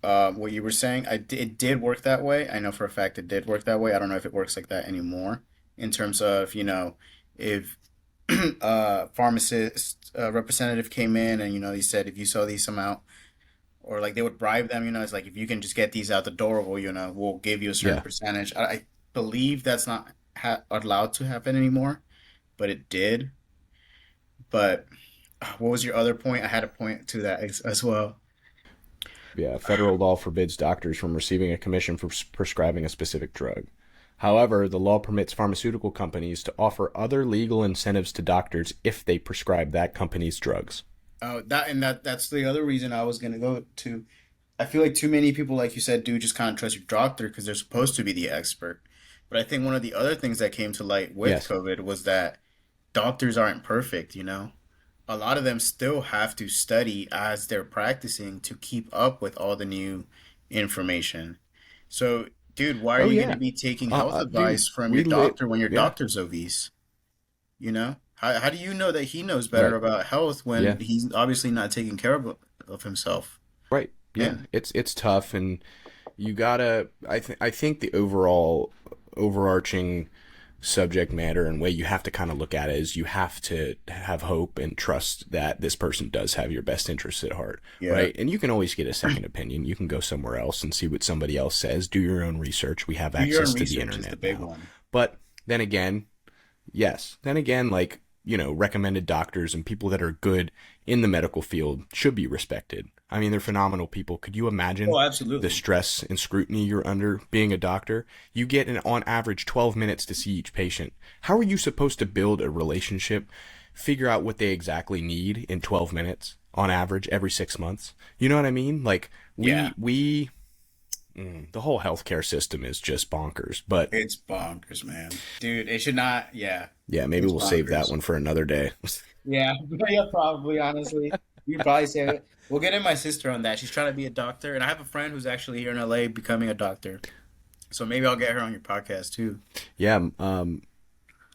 What you were saying, it did work that way. I know for a fact it did work that way. I don't know if it works like that anymore. In terms of if pharmacist representative came in and he said if you sell these amount or like they would bribe them. It's like if you can just get these out the door, we'll give you a certain Yeah. percentage. I believe that's not allowed to happen anymore, but it did. But what was your other point? I had a point to that as well. Yeah, federal law forbids doctors from receiving a commission for prescribing a specific drug. However, the law permits pharmaceutical companies to offer other legal incentives to doctors if they prescribe that company's drugs. Oh, that's the other reason I was gonna go to. I feel like too many people, like you said, do just kind of trust your doctor because they're supposed to be the expert. But I think one of the other things that came to light with Yes. COVID was that doctors aren't perfect. A lot of them still have to study as they're practicing to keep up with all the new information. So, dude, why are Oh you going to yeah. be taking health Dude, advice from we your lit. doctor when your Yeah. doctor's obese? How do you know that he knows better Right. about health when Yeah. he's obviously not taking care of himself? Right. Yeah. Man, It's tough, and you gotta. I think the overall overarching subject matter and way you have to kind of look at it is you have to have hope and trust that this person does have your best interests at heart, yeah. right? And you can always get a second opinion. You can go somewhere else and see what somebody else says. Do your own research. We have Do your own access to the research is the internet big now. one. But then again, yes. Then again, like, recommended doctors and people that are good in the medical field should be respected. I mean, they're phenomenal people. Could you imagine Oh, the absolutely. stress and scrutiny you're under being a doctor? You get on average 12 minutes to see each patient. How are you supposed to build a relationship, figure out what they exactly need in 12 minutes on average every 6 months? You know what I mean? Like Yeah. the whole healthcare system is just bonkers. But It's bonkers, man. Dude, it should not, yeah. yeah, maybe It's we'll save that bonkers. one for another day. Yeah, yeah, probably, honestly. You'd probably say it. We'll get in my sister on that. She's trying to be a doctor, and I have a friend who's actually here in LA becoming a doctor. So maybe I'll get her on your podcast too. Yeah,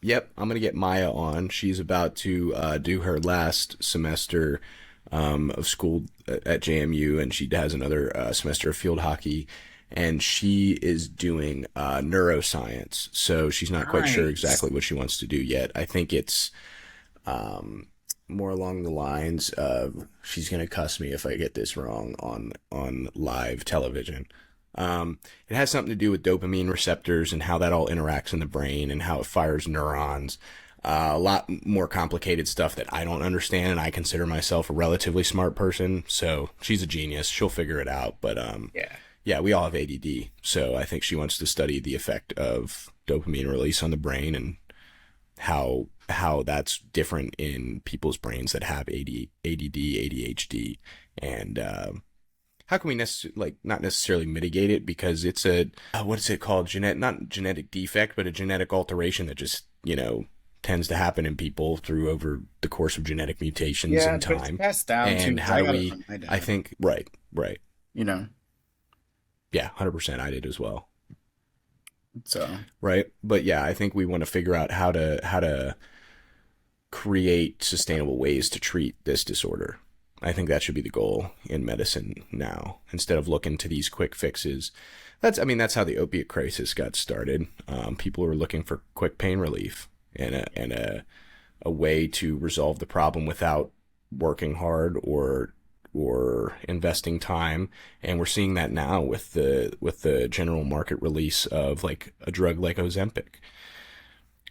yep, I'm gonna get Maya on. She's about to do her last semester of school at JMU, and she has another semester of field hockey. And she is doing neuroscience, so she's not quite sure Nice. exactly what she wants to do yet. I think it's more along the lines of she's gonna cuss me if I get this wrong on live television. It has something to do with dopamine receptors and how that all interacts in the brain and how it fires neurons. A lot more complicated stuff that I don't understand, and I consider myself a relatively smart person. So she's a genius. She'll figure it out. But Yeah. yeah, we all have ADD. So I think she wants to study the effect of dopamine release on the brain and how that's different in people's brains that have ADD, ADHD, and how can we not necessarily mitigate it because it's a what is it called, genetic, not genetic defect, but a genetic alteration that just tends to happen in people through over the course of genetic mutations Yeah, and but it's time. passed down too, And because how I do got it we? from my I dad. think right, You know, yeah, 100%. I did as well. so Right, but yeah, I think we want to figure out how to create sustainable ways to treat this disorder. I think that should be the goal in medicine now, instead of looking to these quick fixes. That's how the opiate crisis got started. People were looking for quick pain relief and a way to resolve the problem without working hard or investing time. And we're seeing that now with the general market release of like a drug like Ozempic.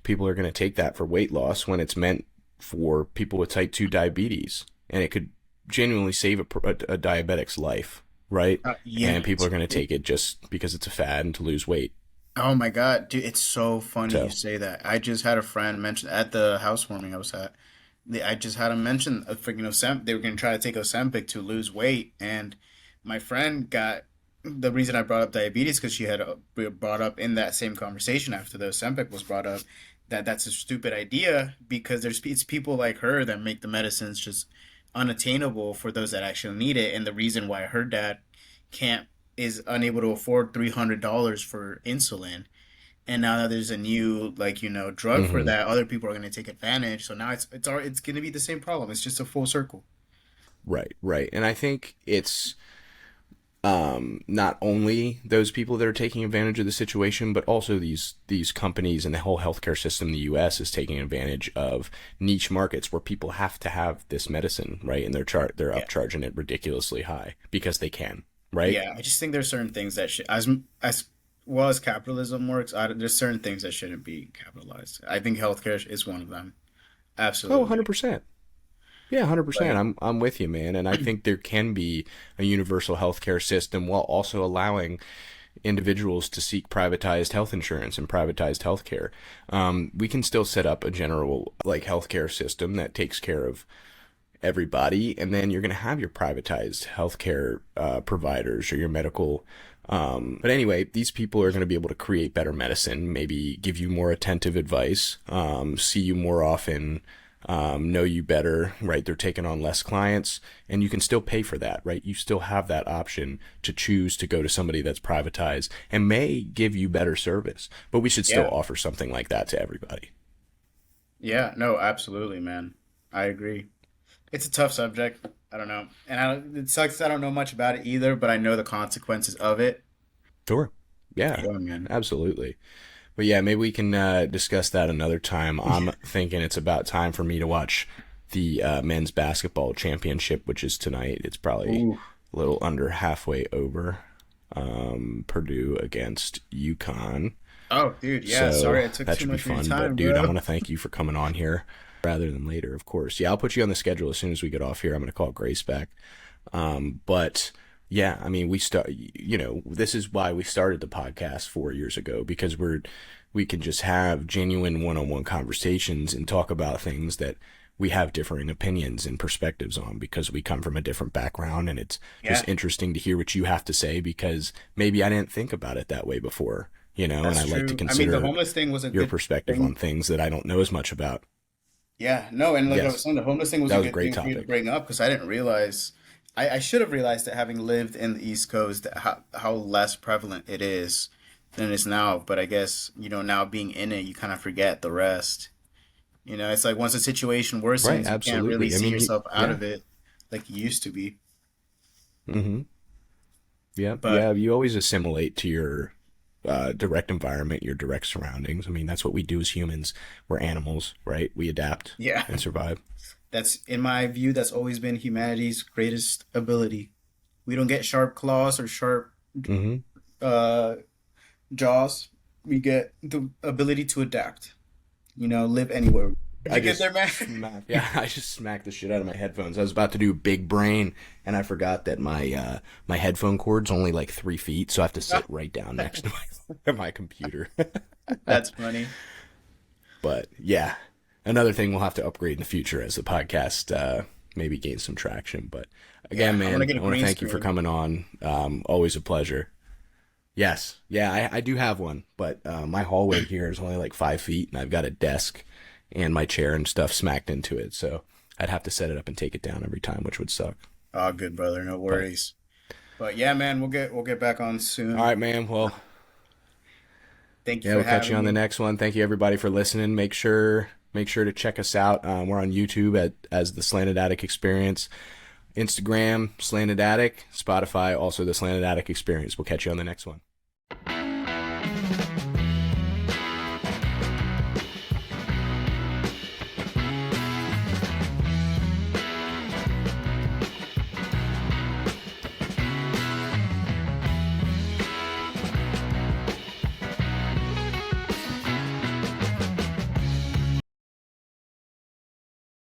People are going to take that for weight loss when it's meant for people with type 2 diabetes, and it could genuinely save a diabetic's life, right? yeah. And people are going to take it just because it's a fad and to lose weight. Oh my God, dude, it's so funny you So, say that. I just had a friend mention at the housewarming I was at. I just had him mention a freaking Ozempic. They were gonna try to take Ozempic to lose weight, and my friend got the reason I brought up diabetes because she had brought up in that same conversation after the Ozempic was brought up that that's a stupid idea because it's people like her that make the medicines just unattainable for those that actually need it, and the reason why her dad can't is unable to afford $300 for insulin, and now that there's a new drug for mhm, that, other people are going to take advantage. So now it's going to be the same problem. It's just a full circle. right. And I think it's not only those people that are taking advantage of the situation, but also these companies and the whole healthcare system in the U.S. is taking advantage of niche markets where people have to have this medicine, right? And they're Yeah, upcharging it ridiculously high because they can, right? yeah. I just think there's certain things that should, as well as capitalism works, there's certain things that shouldn't be capitalized. I think healthcare is one of them. Oh, Absolutely. 100%. Yeah, 100%. But I'm with you, man. And I think there can be a universal healthcare system while also allowing individuals to seek privatized health insurance and privatized healthcare. We can still set up a general like healthcare system that takes care of everybody, and then you're going to have your privatized healthcare providers or your medical. But anyway, these people are going to be able to create better medicine, maybe give you more attentive advice, see you more often, know you better, right? They're taking on less clients, and you can still pay for that, right? You still have that option to choose to go to somebody that's privatized and may give you better service, but we should still yeah, offer something like that to everybody. yeah, no, absolutely, man. I agree. It's a tough subject. I don't know, and it sucks. I don't know much about it either, but I know the consequences of it. Sure. Yeah, Yeah, man. absolutely. But yeah, maybe we can discuss that another time. I'm thinking it's about time for me to watch the men's basketball championship, which is tonight. It's probably Ooh. a little under halfway over. Purdue against UConn. Oh, dude, yeah. So Sorry, I took that too should be much of your fun. But time, dude, I bro. want to thank you for coming on here. rather than later, of course. Yeah, I'll put you on the schedule as soon as we get off here. I'm going to call Grace back. But yeah, I mean, this is why we started the podcast 4 years ago, because we can just have genuine one-on-one conversations and talk about things that we have differing opinions and perspectives on, because we come from a different background, and it's Yeah, just interesting to hear what you have to say, because maybe I didn't think about it that way before, and that's I like to true. I mean, the consider homeless thing was a your good perspective on thing. things that I don't know as much about. Yeah, no, and like I was Yes, saying, the homeless thing was that a was a good great thing for you to topic. bring up because I didn't realize. I should have realized that having lived in the East Coast, that how less prevalent it is than it is now. But I guess, now being in it, you kind of forget the rest. It's like once the situation Right, worsens, you can't really absolutely. I see mean, yourself out yeah. of it like you used to be. Mm-hmm. Yeah, But yeah. You always assimilate to your direct environment, your direct surroundings. I mean, that's what we do as humans. We're animals, right? We adapt yeah, and survive. that's in my view, that's always been humanity's greatest ability. We don't get sharp claws or sharp Mm-hmm. uh, jaws. We get the ability to adapt. Live anywhere. Did I you get just there, man? smacked. Yeah, I just smacked the shit out of my headphones. I was about to do big brain, and I forgot that my headphone cord's only like 3 feet, so I have to sit right down next to my computer. That's funny. But yeah, another thing we'll have to upgrade in the future as the podcast maybe gains some traction. But again, Yeah, I want to man, get a I want to green thank you for screen. coming on. Always a pleasure. Yes, yeah, I do have one, but my hallway here is only like 5 feet, and I've got a desk and my chair and stuff smacked into it, so I'd have to set it up and take it down every time, which would suck. Oh, good brother, no But worries. But yeah, man, we'll get back on all soon. right, man. Well, Thank you yeah, for we'll catch you having on the me. next one. Thank you everybody for listening. Make sure to check us out. We're on YouTube as the Slanted Attic Experience, Instagram Slanted Attic, Spotify also the Slanted Attic Experience. We'll catch you on the next one.